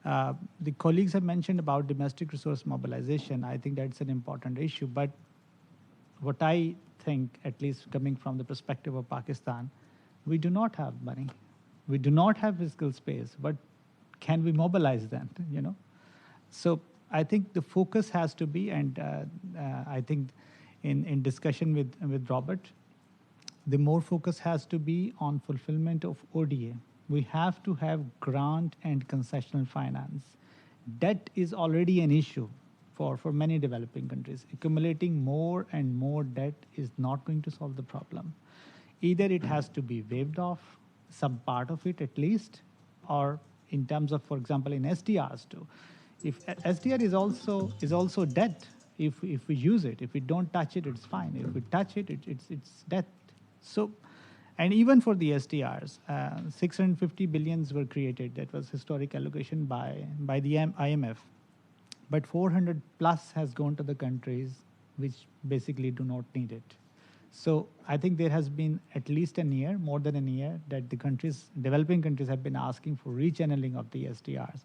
The colleagues have mentioned about domestic resource mobilization. I think that's an important issue. But what I think, at least coming from the perspective of Pakistan, we do not have money. We do not have physical space. But can we mobilize them? So I think the focus has to be, and I think in discussion with Robert, the more focus has to be on fulfillment of ODA. We have to have grant and concessional finance. Debt is already an issue for many developing countries. Accumulating more and more debt is not going to solve the problem. Either it has to be waived off, some part of it at least, or in terms of, for example, in SDRs too. If SDR is also debt, if we use it, if we don't touch it, it's fine. If we touch it, it's debt. So, and even for the SDRs, 650 billions were created. That was historic allocation by the IMF. But 400 plus has gone to the countries which basically do not need it. So I think there has been at least a year, more than a year, that the developing countries have been asking for rechanneling of the SDRs.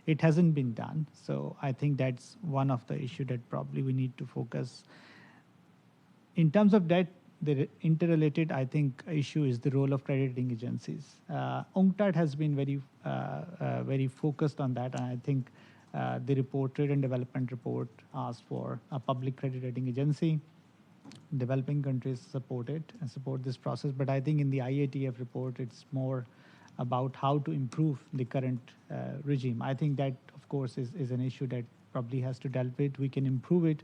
It hasn't been done. So I think that's one of the issues that probably we need to focus. In terms of debt, the interrelated, I think, issue is the role of credit rating agencies. UNCTAD has been very focused on that, and I think the report, Trade and Development report, asked for a public credit rating agency. Developing countries support it and support this process, but I think in the IATF report, it's more about how to improve the current regime. I think that, of course, is an issue that probably has to deal with. We can improve it,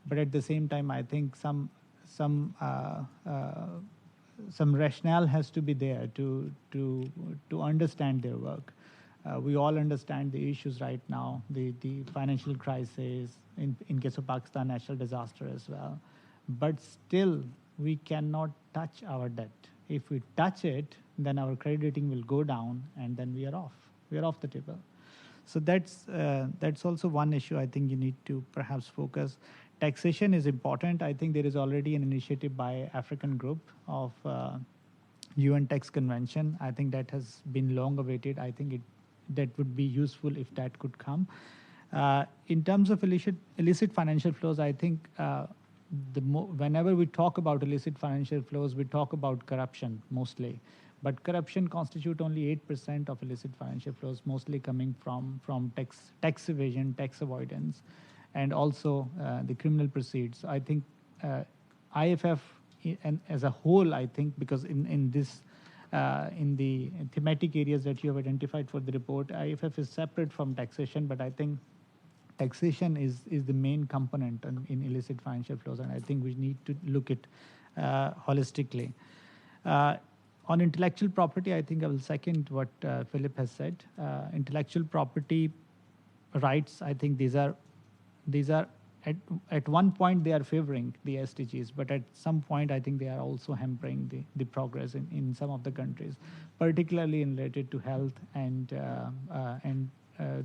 but at the same time, I think some rationale has to be there to understand their work. We all understand the issues right now, the financial crisis, in case of Pakistan, natural disaster as well. But still, we cannot touch our debt. If we touch it, then our credit rating will go down, and then we are off. We are off the table. So that's also one issue I think you need to perhaps focus. Taxation is important. I think there is already an initiative by African group of UN Tax Convention. I think that has been long awaited. I think that would be useful if that could come. In terms of illicit financial flows, I think whenever we talk about illicit financial flows, we talk about corruption mostly. But corruption constitutes only 8% of illicit financial flows, mostly coming from tax evasion, tax avoidance, and also the criminal proceeds. I think IFF and as a whole, I think, because in the thematic areas that you have identified for the report, IFF is separate from taxation, but I think taxation is the main component in illicit financial flows, and I think we need to look at holistically. On intellectual property, I think I will second what Philip has said. Intellectual property rights, I think these are at one point they are favoring the SDGs, but at some point I think they are also hampering the progress in some of the countries, particularly related to health and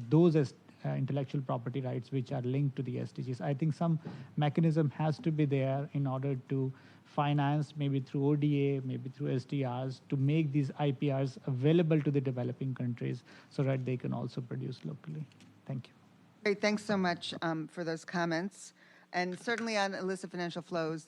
those intellectual property rights which are linked to the SDGs. I think some mechanism has to be there in order to finance, maybe through ODA, maybe through SDRs, to make these IPRs available to the developing countries so that they can also produce locally. Thank you. Great, thanks so much for those comments. And certainly on illicit financial flows,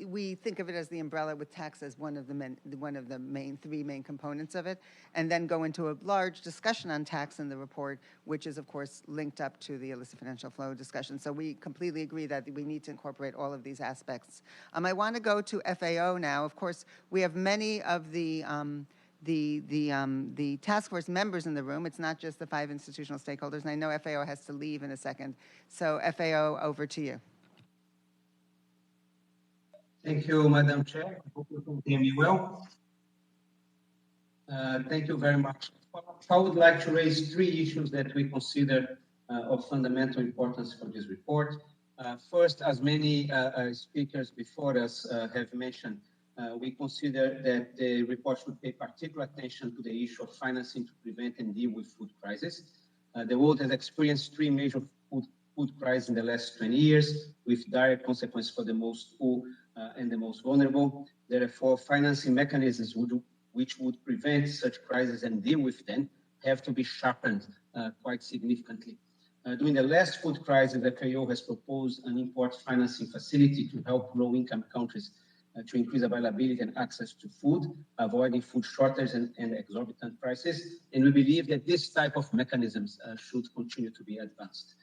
we think of it as the umbrella with tax as one of the three main components of it, and then go into a large discussion on tax in the report, which is, of course, linked up to the illicit financial flow discussion. So we completely agree that we need to incorporate all of these aspects. I want to go to FAO now. Of course, we have many of the task force members in the room. It's not just the 5 institutional stakeholders, and I know FAO has to leave in a second. So FAO, over to you. Thank you, Madam Chair. I hope you can hear me well. Thank you very much. I would like to raise 3 issues that we consider of fundamental importance for this report. First, as many speakers before us have mentioned, we consider that the report should pay particular attention to the issue of financing to prevent and deal with food crisis. The world has experienced three major food crises in the last 20 years, with dire consequences for the most poor and the most vulnerable. Therefore, financing mechanisms which would prevent such crises and deal with them have to be sharpened quite significantly. During the last food crisis, the FAO has proposed an import financing facility to help low-income countries to increase availability and access to food, avoiding food shortages and exorbitant prices. And we believe that this type of mechanisms should continue to be advanced.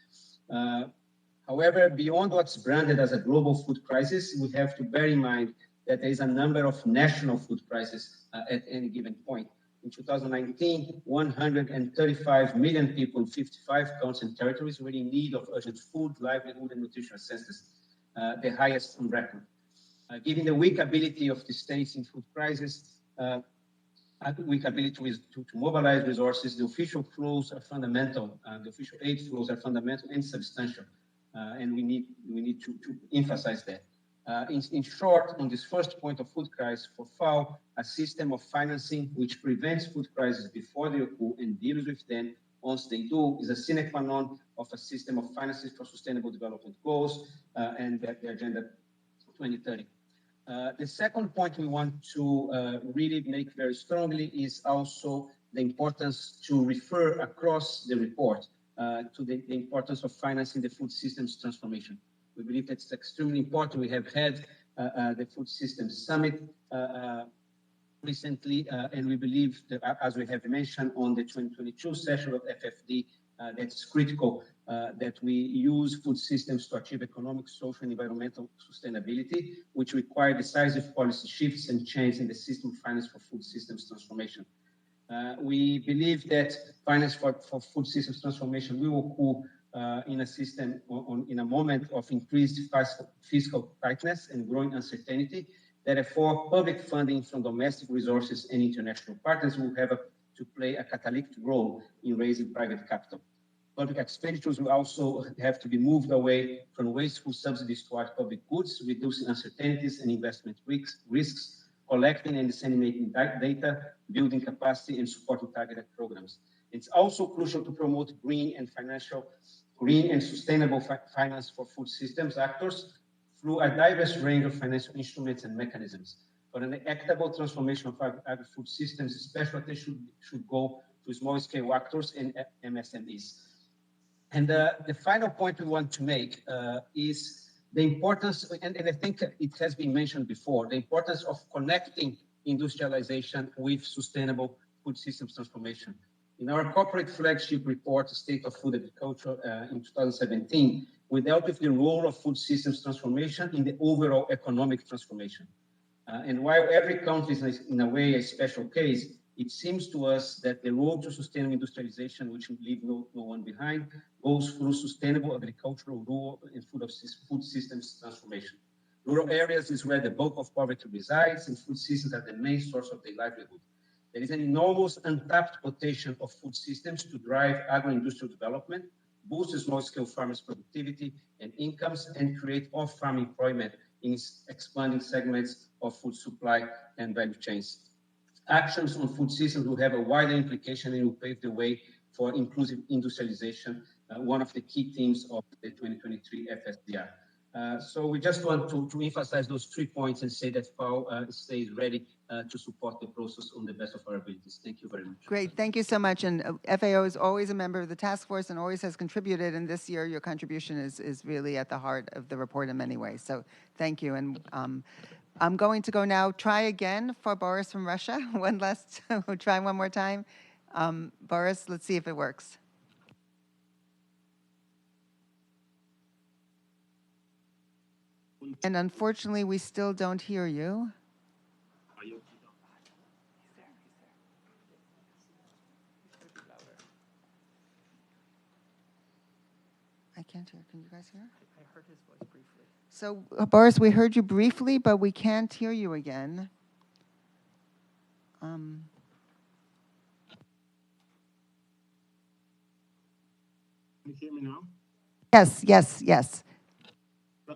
However, beyond what's branded as a global food crisis, we have to bear in mind that there is a number of national food crises at any given point. In 2019, 135 million people in 55 countries and territories were in need of urgent food, livelihood, and nutritional assistance, the highest on record. Given the weak ability of the states in food crisis, weak ability to mobilize resources, the official flows are fundamental. The official aid flows are fundamental and substantial, and we need to emphasize that. In short, on this first point of food crisis, for FAO, a system of financing which prevents food crises before they occur and deals with them once they do is a sine qua non of a system of finances for sustainable development goals and the Agenda 2030. The second point we want to really make very strongly is also the importance to refer across the report to the importance of financing the food systems transformation. We believe that's extremely important. We have had the Food Systems Summit recently, and we believe that, as we have mentioned on the 2022 session of FFD, that's critical that we use food systems to achieve economic, social, and environmental sustainability, which require decisive policy shifts and change in the system of finance for food systems transformation. We believe that finance for food systems transformation will occur in a system in a moment of increased fiscal tightness and growing uncertainty. Therefore, public funding from domestic resources and international partners will have to play a catalytic role in raising private capital. Public expenditures will also have to be moved away from wasteful subsidies towards public goods, reducing uncertainties and investment risks, collecting and disseminating data, building capacity, and supporting targeted programs. It's also crucial to promote green and sustainable finance for food systems actors through a diverse range of financial instruments and mechanisms. For an equitable transformation of agri-food systems, special attention should go to small-scale actors and MSMEs. And the final point we want to make is the importance, and I think it has been mentioned before, the importance of connecting industrialization with sustainable food systems transformation. In our corporate flagship report, State of Food Agriculture in 2017, we dealt with the role of food systems transformation in the overall economic transformation. And while every country is in a way a special case, it seems to us that the road to sustainable industrialization, which will leave no one behind, goes through sustainable agricultural, rural, and food systems transformation. Rural areas is where the bulk of poverty resides, and food systems are the main source of their livelihood. There is an enormous untapped potential of food systems to drive agro-industrial development, boost small-scale farmers' productivity and incomes, and create off-farm employment in expanding segments of food supply and value chains. Actions on food systems will have a wider implication and will pave the way for inclusive industrialization, one of the key themes of the 2023 FSDR. So we just want to emphasize those 3 points and say that FAO stays ready to support the process on the best of our abilities. Thank you very much. Great, thank you so much. And FAO is always a member of the task force and always has contributed. And this year, your contribution is really at the heart of the report in many ways. So thank you. And I'm going to go now. Try again for Boris from Russia. We'll try one more time. Boris, let's see if it works. And unfortunately, we still don't hear you. I can't hear. Can you guys hear? I heard his voice briefly. So, Boris, we heard you briefly, but we can't hear you again. Can you hear me now? Yes.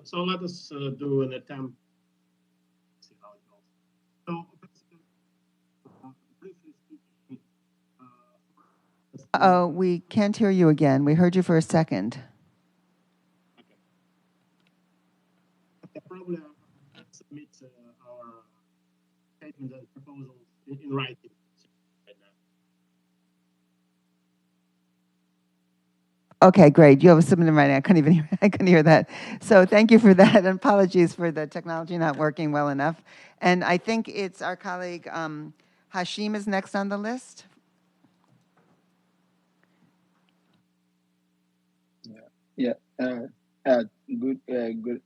So let us do an attempt. See how it goes. Oh, we can't hear you again. We heard you for a second. Okay, probably I'll submit our statement and proposals in writing right now. Okay, great. You have a submitted writing. I couldn't hear that. So thank you for that. And apologies for the technology not working well enough. And I think it's our colleague Hashim is next on the list. Yeah. Good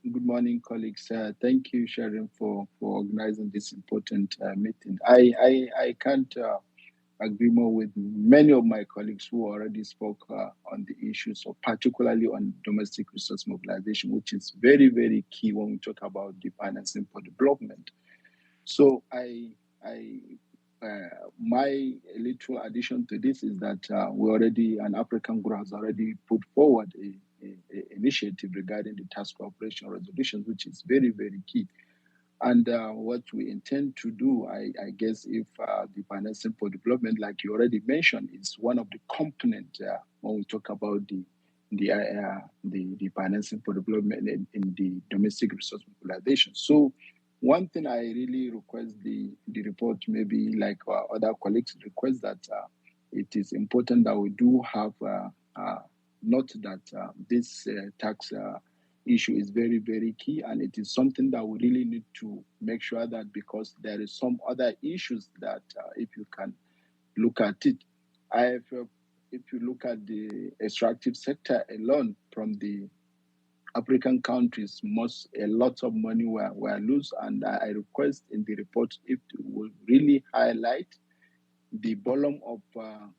morning, colleagues. Thank you, Sharon, for organizing this important meeting. I can't agree more with many of my colleagues who already spoke on the issues, so particularly on domestic resource mobilization, which is very, very key when we talk about the financing for development. So my little addition to this is that an African group has already put forward a initiative regarding the task cooperation resolutions, which is very, very key. And what we intend to do, I guess, if the financing for development, like you already mentioned, is one of the components when we talk about the financing for development in the domestic resource mobilization. So one thing I really request the report, maybe like other colleagues request, that it is important that we do have note that this tax issue is very, very key, and it is something that we really need to make sure that, because there is some other issues that if you can look at it, if you look at the extractive sector alone from the African countries, a lot of money were lost, and I request in the report if it will really highlight the volume of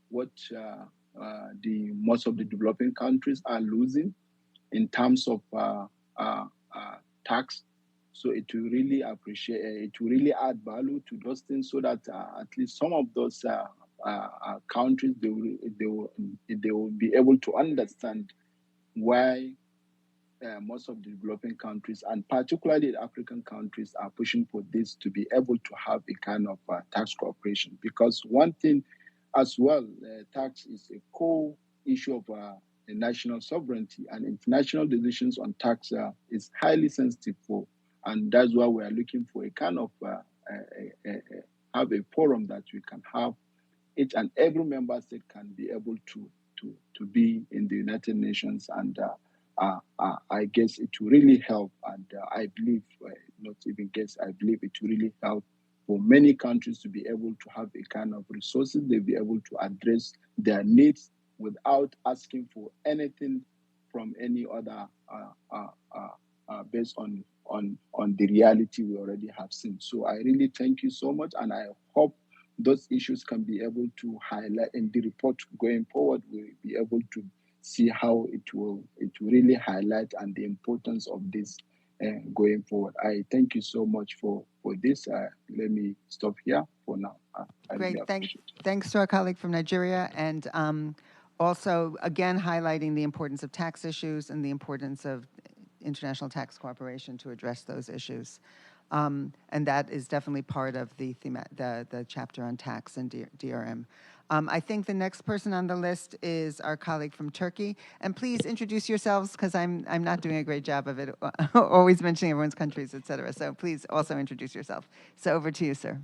what the most of the developing countries are losing in terms of tax. So it will really add value to those things, so that at least some of those countries, they will be able to understand why most of the developing countries, and particularly the African countries, are pushing for this, to be able to have a kind of tax cooperation. Because one thing as well, tax is a core issue of national sovereignty, and international decisions on tax is highly sensitive and that's why we are looking for a kind of have a forum that we can have. Each and every member state can be able to be in the United Nations, and I guess it will really help. And I believe, not even guess, I believe it will really help for many countries to be able to have a kind of resources. They'll be able to address their needs without asking for anything from any other based on the reality we already have seen. So I really thank you so much, and I hope those issues can be able to highlight in the report going forward. We'll be able to see how it will really highlight and the importance of this going forward. I thank you so much for this. Let me stop here for now. Great, thanks to our colleague from Nigeria, and also again highlighting the importance of tax issues and the importance of international tax cooperation to address those issues. And that is definitely part of the chapter on tax and DRM. I think the next person on the list is our colleague from Turkey. And please introduce yourselves, because I'm not doing a great job of it, always mentioning everyone's countries, et cetera. So please also introduce yourself. So over to you, sir.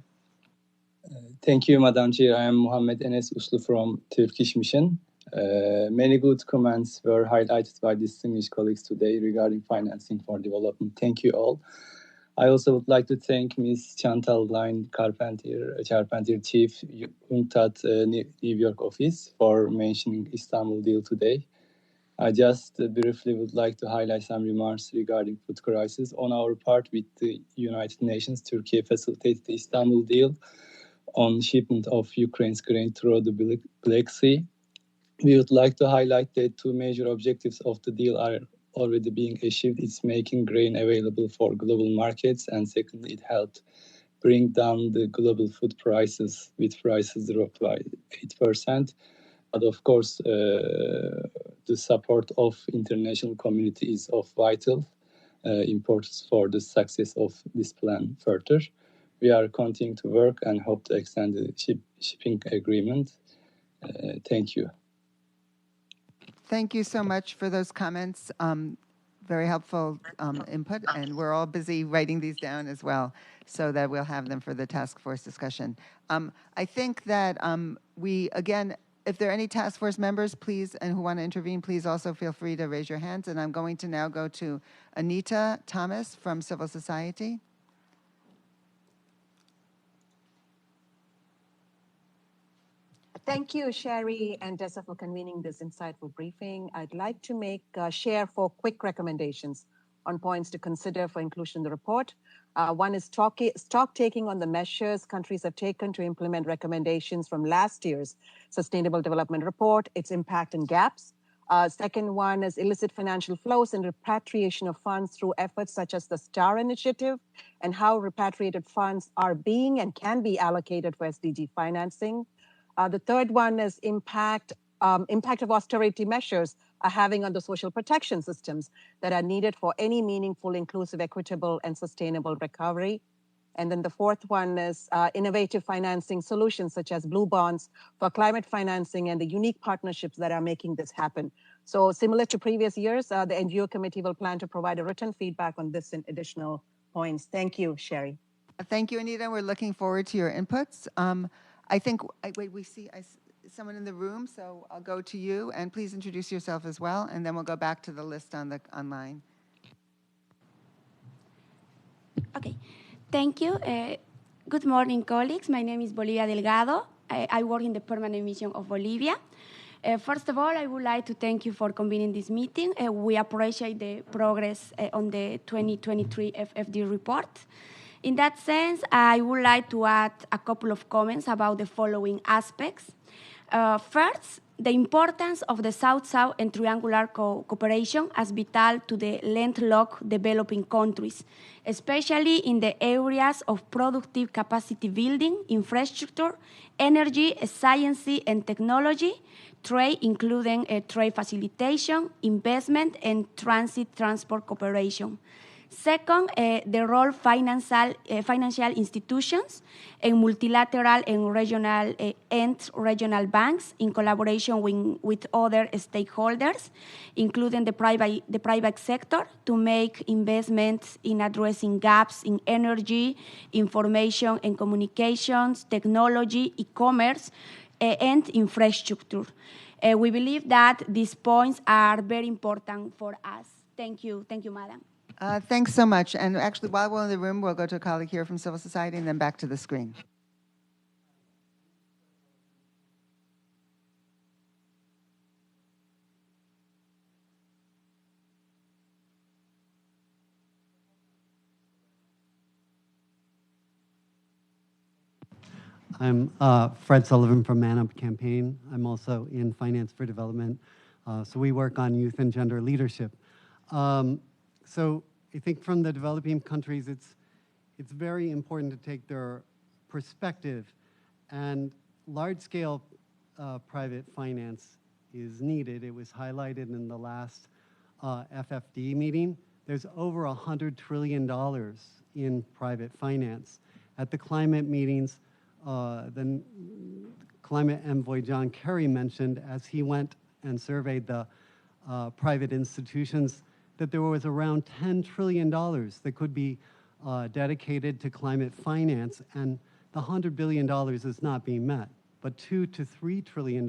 Thank you, Madam Chair. I am Muhammed Enes Uslu from Turkish Mission. Many good comments were highlighted by distinguished colleagues today regarding financing for development. Thank you all. I also would like to thank Ms. Chantal Carpenter, Chief, UNCTAD New York office, for mentioning Istanbul deal today. I just briefly would like to highlight some remarks regarding food crisis. On our part, with the United Nations, Turkey facilitated the Istanbul deal on shipment of Ukraine's grain through the Black Sea. We would like to highlight that two major objectives of the deal are already being achieved. It's making grain available for global markets, and secondly, it helped bring down the global food prices, with prices dropped by 8%. But of course, the support of international community is of vital importance for the success of this plan further. We are continuing to work and hope to extend the shipping agreement. Thank you. Thank you so much for those comments. Very helpful input, and we're all busy writing these down as well so that we'll have them for the task force discussion. I think that again, if there are any task force members, please, and who want to intervene, please also feel free to raise your hands. And I'm going to now go to Anita Thomas from Civil Society. Thank you, Sherry and Tessa, for convening this insightful briefing. I'd like to share 4 quick recommendations on points to consider for inclusion in the report. One is stock taking on the measures countries have taken to implement recommendations from last year's Sustainable Development Report, its impact and gaps. Second one is illicit financial flows and repatriation of funds through efforts such as the STAR initiative, and how repatriated funds are being and can be allocated for SDG financing. The third one is impact of austerity measures are having on the social protection systems that are needed for any meaningful, inclusive, equitable, and sustainable recovery. And then the fourth one is innovative financing solutions such as blue bonds for climate financing and the unique partnerships that are making this happen. So similar to previous years, the NGO committee will plan to provide a written feedback on this and additional points. Thank you, Sherry. Thank you, Anita. We're looking forward to your inputs. I think, we see someone in the room, so I'll go to you, and please introduce yourself as well, and then we'll go back to the list on the online. Okay, thank you. Good morning, colleagues. My name is Bolivia Delgado. I work in the Permanent Mission of Bolivia. First of all, I would like to thank you for convening this meeting. We appreciate the progress on the 2023 FFD report. In that sense, I would like to add a couple of comments about the following aspects. First, the importance of the South-South and triangular cooperation as vital to the landlocked developing countries, especially in the areas of productive capacity building, infrastructure, energy, science and technology, trade, including trade facilitation, investment, and transit transport cooperation. Second, the role financial institutions and multilateral and regional banks in collaboration with other stakeholders, including the private sector, to make investments in addressing gaps in energy, information and communications, technology, e-commerce, and infrastructure. We believe that these points are very important for us. Thank you, Madam. Thanks so much. And actually, while we're in the room, we'll go to a colleague here from Civil Society and then back to the screen. I'm Fred Sullivan from Man Up Campaign. I'm also in Finance for Development. So we work on youth and gender leadership. So I think from the developing countries, it's very important to take their perspective, and large-scale private finance is needed. It was highlighted in the last FFD meeting. There's over $100 trillion in private finance. At the climate meetings, the climate envoy John Kerry mentioned, as he went and surveyed the private institutions, that there was around $10 trillion that could be dedicated to climate finance, and the $100 billion is not being met. But $2 to $3 trillion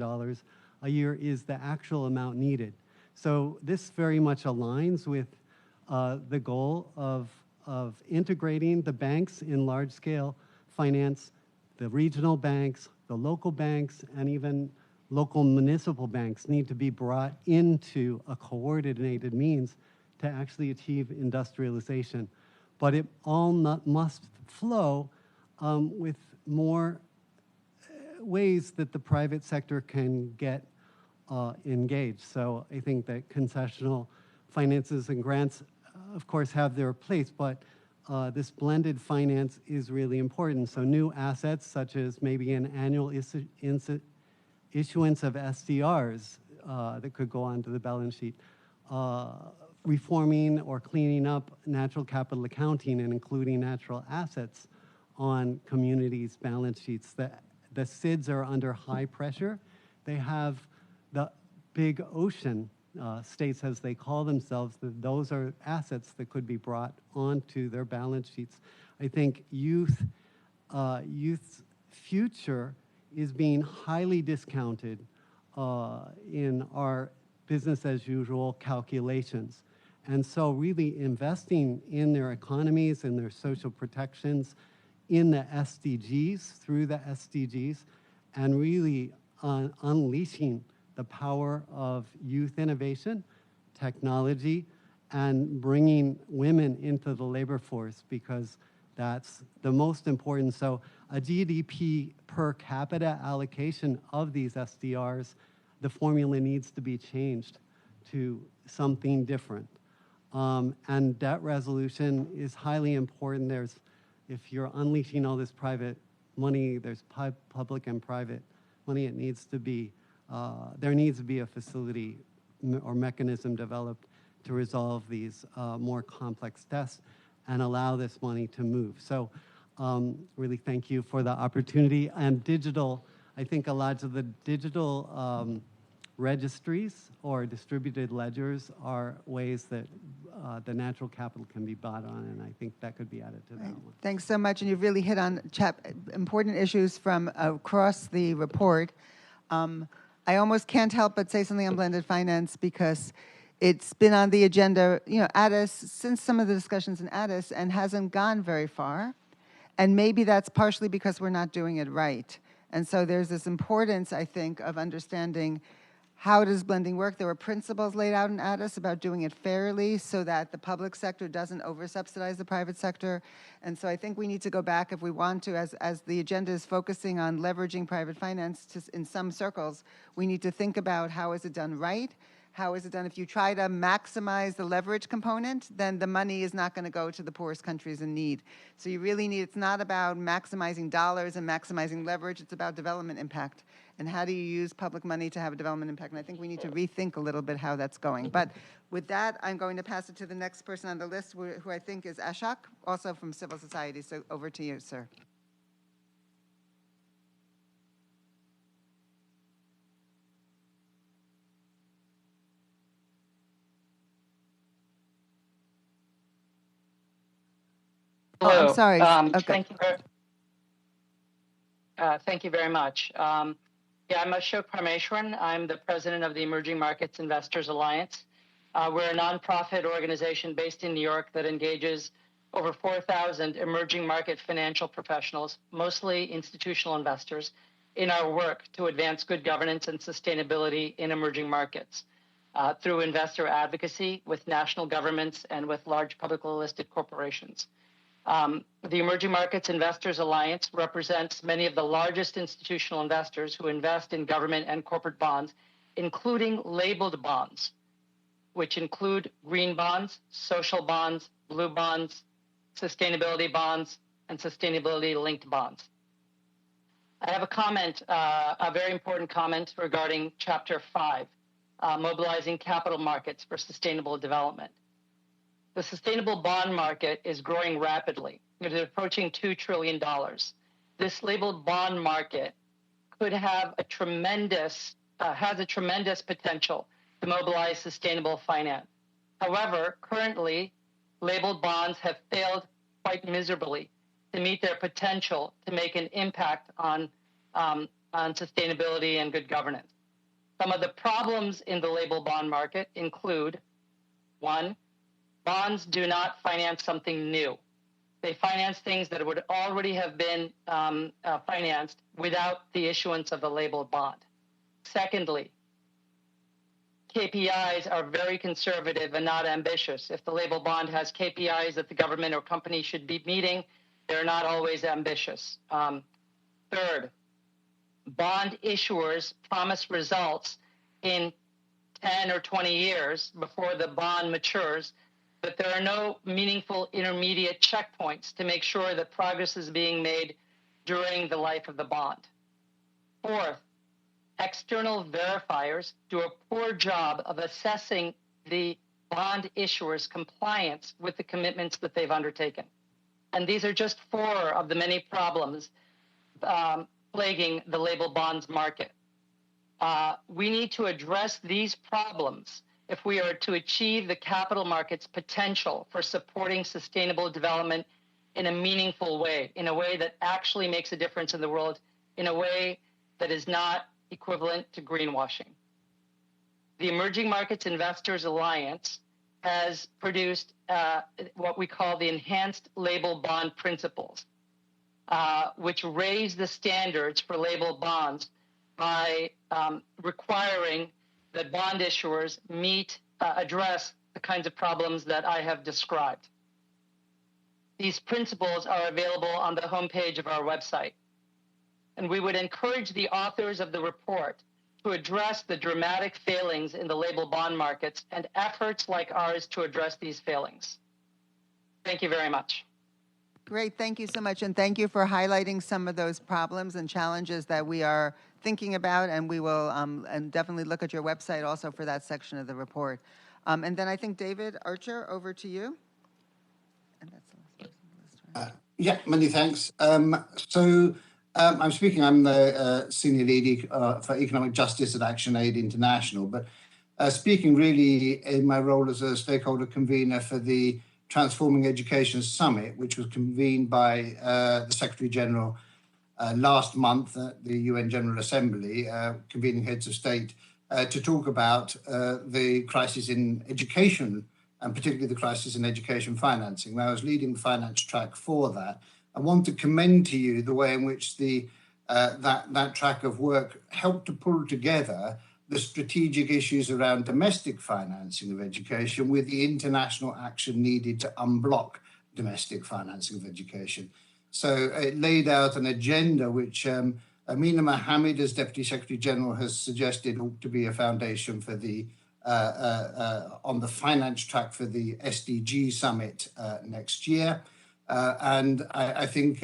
a year is the actual amount needed. So this very much aligns with the goal of integrating the banks in large-scale finance, the regional banks, the local banks, and even local municipal banks need to be brought into a coordinated means to actually achieve industrialization. But it all must flow with more ways that the private sector can get engaged. So I think that concessional finances and grants, of course, have their place, but this blended finance is really important. So new assets, such as maybe an annual issuance of SDRs that could go onto the balance sheet, reforming or cleaning up natural capital accounting and including natural assets on communities' balance sheets. The SIDS are under high pressure. They have the big ocean states, as they call themselves, those are assets that could be brought onto their balance sheets. I think youth's future is being highly discounted in our business as usual calculations. And so really investing in their economies and their social protections in the SDGs, through the SDGs, and really unleashing the power of youth innovation, technology, and bringing women into the labor force, because that's the most important. So a GDP per capita allocation of these SDRs, the formula needs to be changed to something different. And debt resolution is highly important. If you're unleashing all this private money, there's public and private money. It needs to be, there needs to be a facility or mechanism developed to resolve these more complex debts and allow this money to move. So really thank you for the opportunity. And digital, I think a lot of the digital registries or distributed ledgers are ways that the natural capital can be bought on, and I think that could be added to that one. Thanks so much, and you've really hit on important issues from across the report. I almost can't help but say something on blended finance because it's been on the agenda, Addis, since some of the discussions in Addis, and hasn't gone very far. And maybe that's partially because we're not doing it right. And so there's this importance, I think, of understanding how does blending work. There were principles laid out in Addis about doing it fairly so that the public sector doesn't over-subsidize the private sector. And so I think we need to go back if we want to, as the agenda is focusing on leveraging private finance in some circles, we need to think about how is it done right. How is it done? If you try to maximize the leverage component, then the money is not going to go to the poorest countries in need. So you really need, it's not about maximizing dollars and maximizing leverage, it's about development impact. And how do you use public money to have a development impact? And I think we need to rethink a little bit how that's going. But with that, I'm going to pass it to the next person on the list, who I think is Ashok, also from civil society. So over to you, sir. Hello. Oh, I'm sorry. Okay. Thank you very much. I'm Ashok Parmeshwaran. I'm the president of the Emerging Markets Investors Alliance. We're a nonprofit organization based in New York that engages over 4,000 emerging market financial professionals, mostly institutional investors, in our work to advance good governance and sustainability in emerging markets through investor advocacy with national governments and with large publicly listed corporations. The Emerging Markets Investors Alliance represents many of the largest institutional investors who invest in government and corporate bonds, including labeled bonds, which include green bonds, social bonds, blue bonds, sustainability bonds, and sustainability-linked bonds. I have a comment, a very important comment regarding Chapter 5, mobilizing capital markets for sustainable development. The sustainable bond market is growing rapidly. It is approaching $2 trillion. This labeled bond market could have a tremendous, has a tremendous potential to mobilize sustainable finance. However, currently, labeled bonds have failed quite miserably to meet their potential to make an impact on sustainability and good governance. Some of the problems in the labeled bond market include, one, bonds do not finance something new. They finance things that would already have been financed without the issuance of the labeled bond. Secondly, KPIs are very conservative and not ambitious. If the labeled bond has KPIs that the government or company should be meeting, they're not always ambitious. Third, bond issuers promise results in 10 or 20 years before the bond matures, but there are no meaningful intermediate checkpoints to make sure that progress is being made during the life of the bond. Fourth, external verifiers do a poor job of assessing the bond issuer's compliance with the commitments that they've undertaken. And these are just 4 of the many problems plaguing the labeled bonds market. We need to address these problems if we are to achieve the capital market's potential for supporting sustainable development in a meaningful way, in a way that actually makes a difference in the world, in a way that is not equivalent to greenwashing. The Emerging Markets Investors Alliance has produced what we call the Enhanced Label Bond Principles, which raise the standards for label bonds by requiring that bond issuers address the kinds of problems that I have described. These principles are available on the homepage of our website. And we would encourage the authors of the report to address the dramatic failings in the label bond markets and efforts like ours to address these failings. Thank you very much. Great, thank you so much, and thank you for highlighting some of those problems and challenges that we are thinking about, and we will and definitely look at your website also for that section of the report. And then I think, David Archer, over to you. And that's the last person on the list, right? Yeah, many thanks. I'm speaking, I'm the Senior Lead for Economic Justice at ActionAid International, but speaking really in my role as a stakeholder convener for the Transforming Education Summit, which was convened by the Secretary General last month at the UN General Assembly, convening heads of state to talk about the crisis in education, and particularly the crisis in education financing. Now, I was leading the finance track for that. I want to commend to you the way in which that track of work helped to pull together the strategic issues around domestic financing of education with the international action needed to unblock domestic financing of education. So it laid out an agenda which Amina Mohammed, as Deputy Secretary General, has suggested ought to be a foundation for the on the finance track for the SDG summit next year. And I think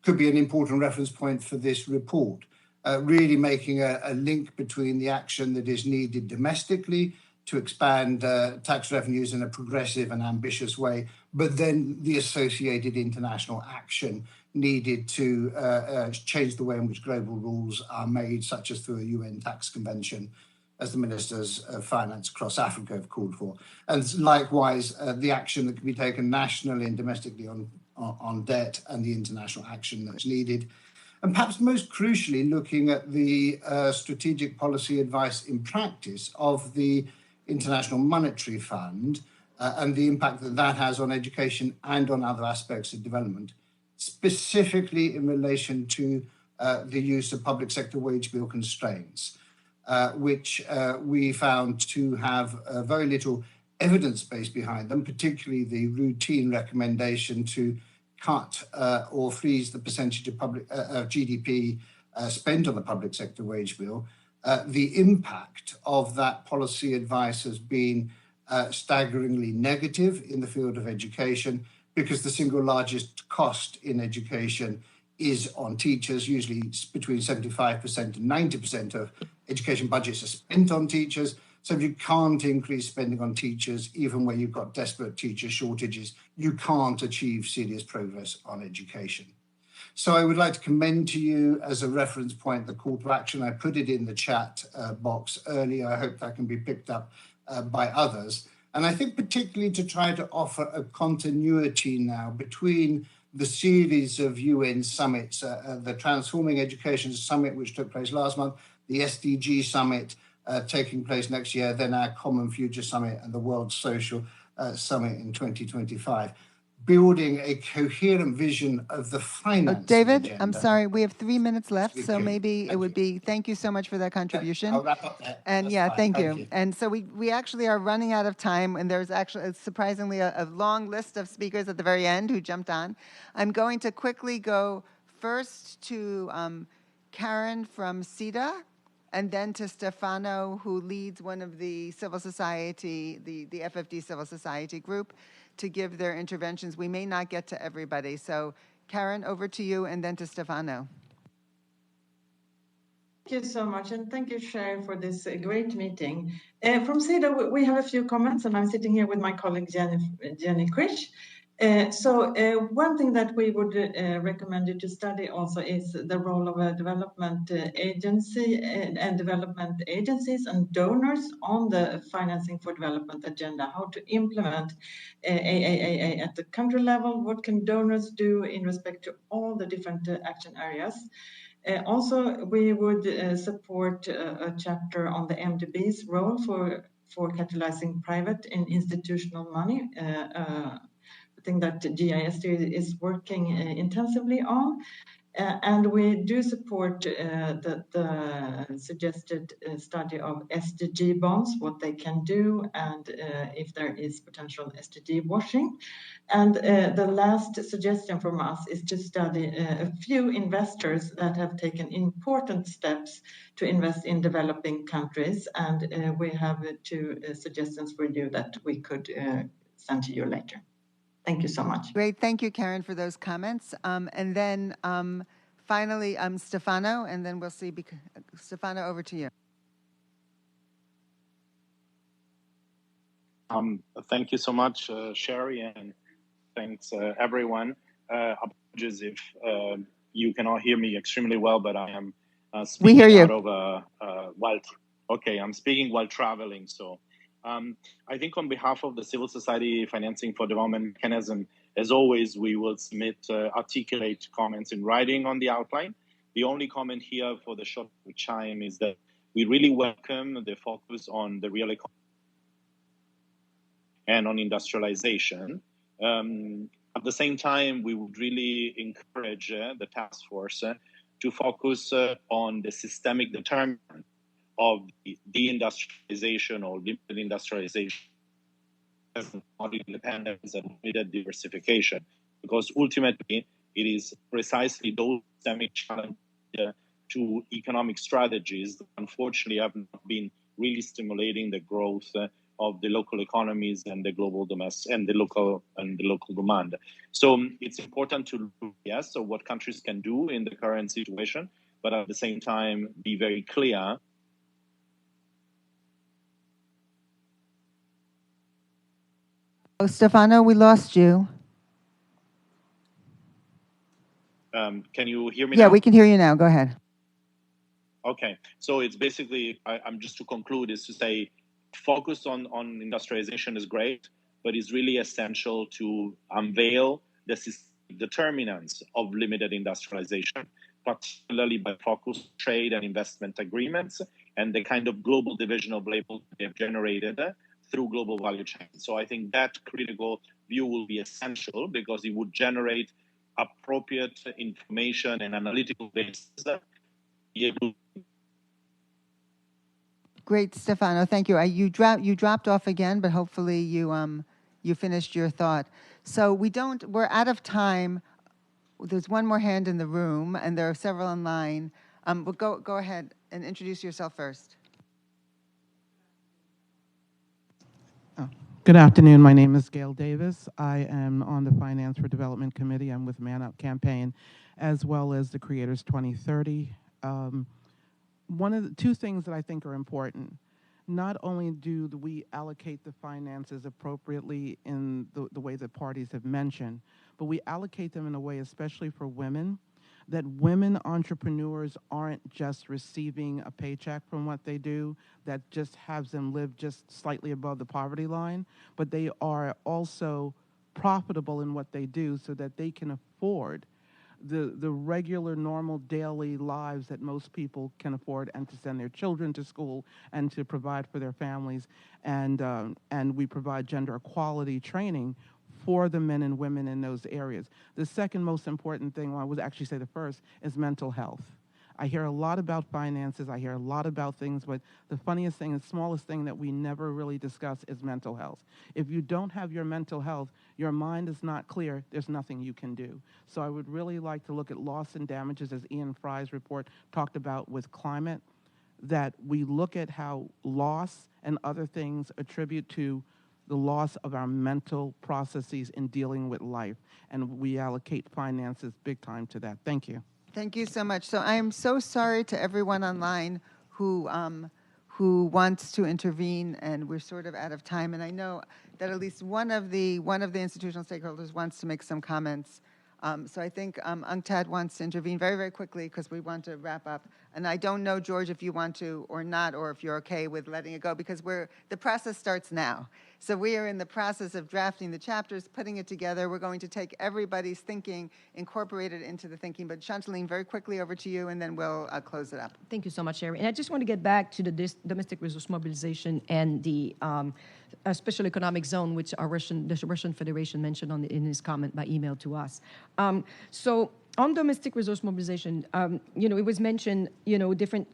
could be an important reference point for this report, really making a link between the action that is needed domestically to expand tax revenues in a progressive and ambitious way, but then the associated international action needed to change the way in which global rules are made, such as through a UN tax convention, as the ministers of finance across Africa have called for. And likewise, the action that can be taken nationally and domestically on debt and the international action that's needed. And perhaps most crucially, looking at the strategic policy advice in practice of the International Monetary Fund and the impact that that has on education and on other aspects of development, specifically in relation to the use of public sector wage bill constraints, which we found to have very little evidence base behind them, particularly the routine recommendation to cut or freeze the percentage of GDP spent on the public sector wage bill. The impact of that policy advice has been staggeringly negative in the field of education, because the single largest cost in education is on teachers. Usually between 75% and 90% of education budgets are spent on teachers. So if you can't increase spending on teachers, even where you've got desperate teacher shortages, you can't achieve serious progress on education. So I would like to commend to you as a reference point the call to action. I put it in the chat box earlier. I hope that can be picked up by others. And I think particularly to try to offer a continuity now between the series of UN summits, the Transforming Education Summit, which took place last month, the SDG Summit taking place next year, then our Common Future Summit and the World Social Summit in 2025. Building a coherent vision of the finance David, agenda. I'm sorry, we have 3 minutes left, so maybe it would be, thank you so much for that contribution. I'll wrap up there. And That's yeah, fine. thank you. And so we actually are running out of time, and there's actually surprisingly a long list of speakers at the very end who jumped on. I'm going to quickly go first to Karen from CETA, and then to Stefano, who leads one of the civil society, the FFD Civil Society group, to give their interventions. We may not get to everybody. So Karen, over to you, and then to Stefano. Thank you so much, and thank you, Chair, for this great meeting. From CETA, we have a few comments, and I'm sitting here with my colleague, Jenny Krish. One thing that we would recommend you to study also is the role of a development agency and development agencies and donors on the financing for development agenda, how to implement AAAA at the country level, what can donors do in respect to all the different action areas. Also, we would support a chapter on the MDB's role for catalyzing private and institutional money, thing that GISD is working intensively on. And we do support the suggested study of SDG bonds, what they can do, and if there is potential SDG washing. And the last suggestion from us is to study a few investors that have taken important steps to invest in developing countries. And we have two suggestions for you that we could send to you later. Thank you so much. Great. Thank you, Karen, for those comments. And then finally, Stefano, and then we'll see. Stefano, over to you. Thank you so much, Sherry, and thanks, everyone. Apologies if you cannot hear me extremely well, but I am speaking we hear you. out of I'm speaking while traveling, so. I think on behalf of the Civil Society Financing for Development Mechanism, as always, we will submit articulate comments in writing on the outline. The only comment here for the short time is that we really welcome the focus on the real economy and on industrialization. At the same time, we would really encourage the task force to focus on the systemic determinant of the deindustrialization or limited industrialization, independence and limited diversification, because ultimately it is precisely those systemic challenges to economic strategies that unfortunately have not been really stimulating the growth of the local economies and the global domestic and the local demand. So it's important to look, yes, so what countries can do in the current situation, but at the same time be very clear. Oh, Stefano, we lost you. Can you hear me now? Yeah, we can hear you now. Go ahead. Okay. So it's basically, I'm just to conclude, is to say, focus on industrialization is great, but it's really essential to unveil the determinants of limited industrialization, particularly by focus trade and investment agreements and the kind of global division of labor they have generated through global value chains. So I think that critical view will be essential because it would generate appropriate information and analytical basis. Great, Stefano. Thank you. You dropped off again, but hopefully you finished your thought. So we're out of time. There's one more hand in the room, and there are several online. But go ahead and introduce yourself first. Good afternoon. My name is Gail Davis. I am on the Finance for Development Committee. I'm with Man Up Campaign, as well as the Creators 2030. One of the two things that I think are important, not only do we allocate the finances appropriately in the way that parties have mentioned, but we allocate them in a way, especially for women, that women entrepreneurs aren't just receiving a paycheck from what they do that just has them live just slightly above the poverty line, but they are also profitable in what they do so that they can afford the regular, normal, daily lives that most people can afford, and to send their children to school and to provide for their families. And we provide gender equality training for the men and women in those areas. The second most important thing, well, I would actually say the first, is mental health. I hear a lot about finances, I hear a lot about things, but the funniest thing, the smallest thing that we never really discuss is mental health. If you don't have your mental health, your mind is not clear, there's nothing you can do. So I would really like to look at loss and damages, as Ian Fry's report talked about with climate, that we look at how loss and other things attribute to the loss of our mental processes in dealing with life, and we allocate finances big time to that. Thank you. Thank you so much. So I am so sorry to everyone online who wants to intervene, and we're sort of out of time. And I know that at least one of the institutional stakeholders wants to make some comments. So I think UNCTAD wants to intervene very, very quickly because we want to wrap up. And I don't know, George, if you want to or not, or if you're okay with letting it go, because the process starts now. So we are in the process of drafting the chapters, putting it together. We're going to take everybody's thinking, incorporate it into the thinking. But Chantaline, very quickly over to you, and then we'll close it up. Thank you so much, Sherry. And I just want to get back to the domestic resource mobilization and the special economic zone, which the Russian Federation mentioned in his comment by email to us. So on domestic resource mobilization, it was mentioned, different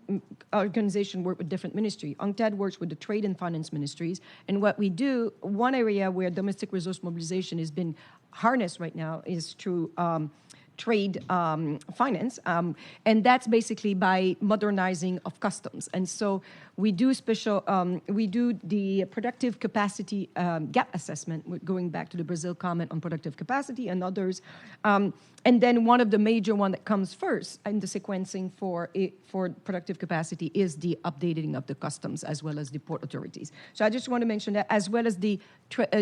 organizations work with different ministries. UNCTAD works with the trade and finance ministries. And what we do, one area where domestic resource mobilization has been harnessed right now is through trade finance, and that's basically by modernizing of customs. And so we do the productive capacity gap assessment, going back to the Brazil comment on productive capacity and others. And then one of the major one that comes first in the sequencing for productive capacity is the updating of the customs as well as the port authorities. So I just want to mention that, as well as the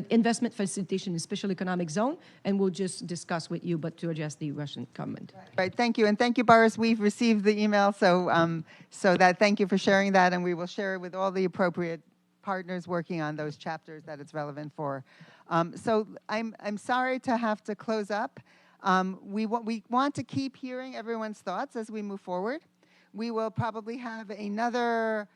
investment facilitation in special economic zone, and we'll just discuss with you, but to address the Russian comment. Right, thank you. And thank you, Boris. We've received the email, so thank you for sharing that, and we will share it with all the appropriate partners working on those chapters that it's relevant for. So I'm sorry to have to close up. We want to keep hearing everyone's thoughts as we move forward. We will probably have another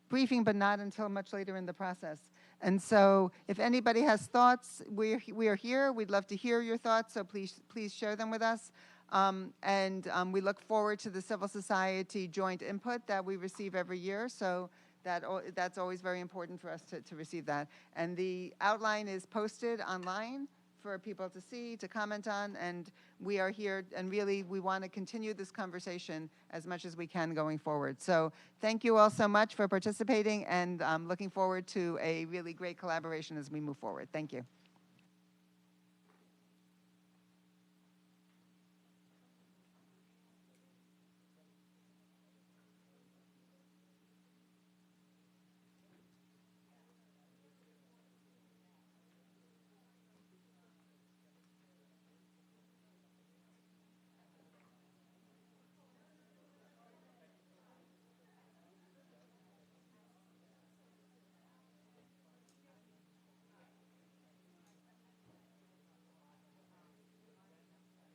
briefing, but not until much later in the process. And so if anybody has thoughts, we are here. We'd love to hear your thoughts, so please share them with us. We look forward to the civil society joint input that we receive every year. So that's always very important for us to receive that. And the outline is posted online for people to see, to comment on, and we are here, and really we want to continue this conversation as much as we can going forward. So thank you all so much for participating, and looking forward to a really great collaboration as we move forward. Thank you.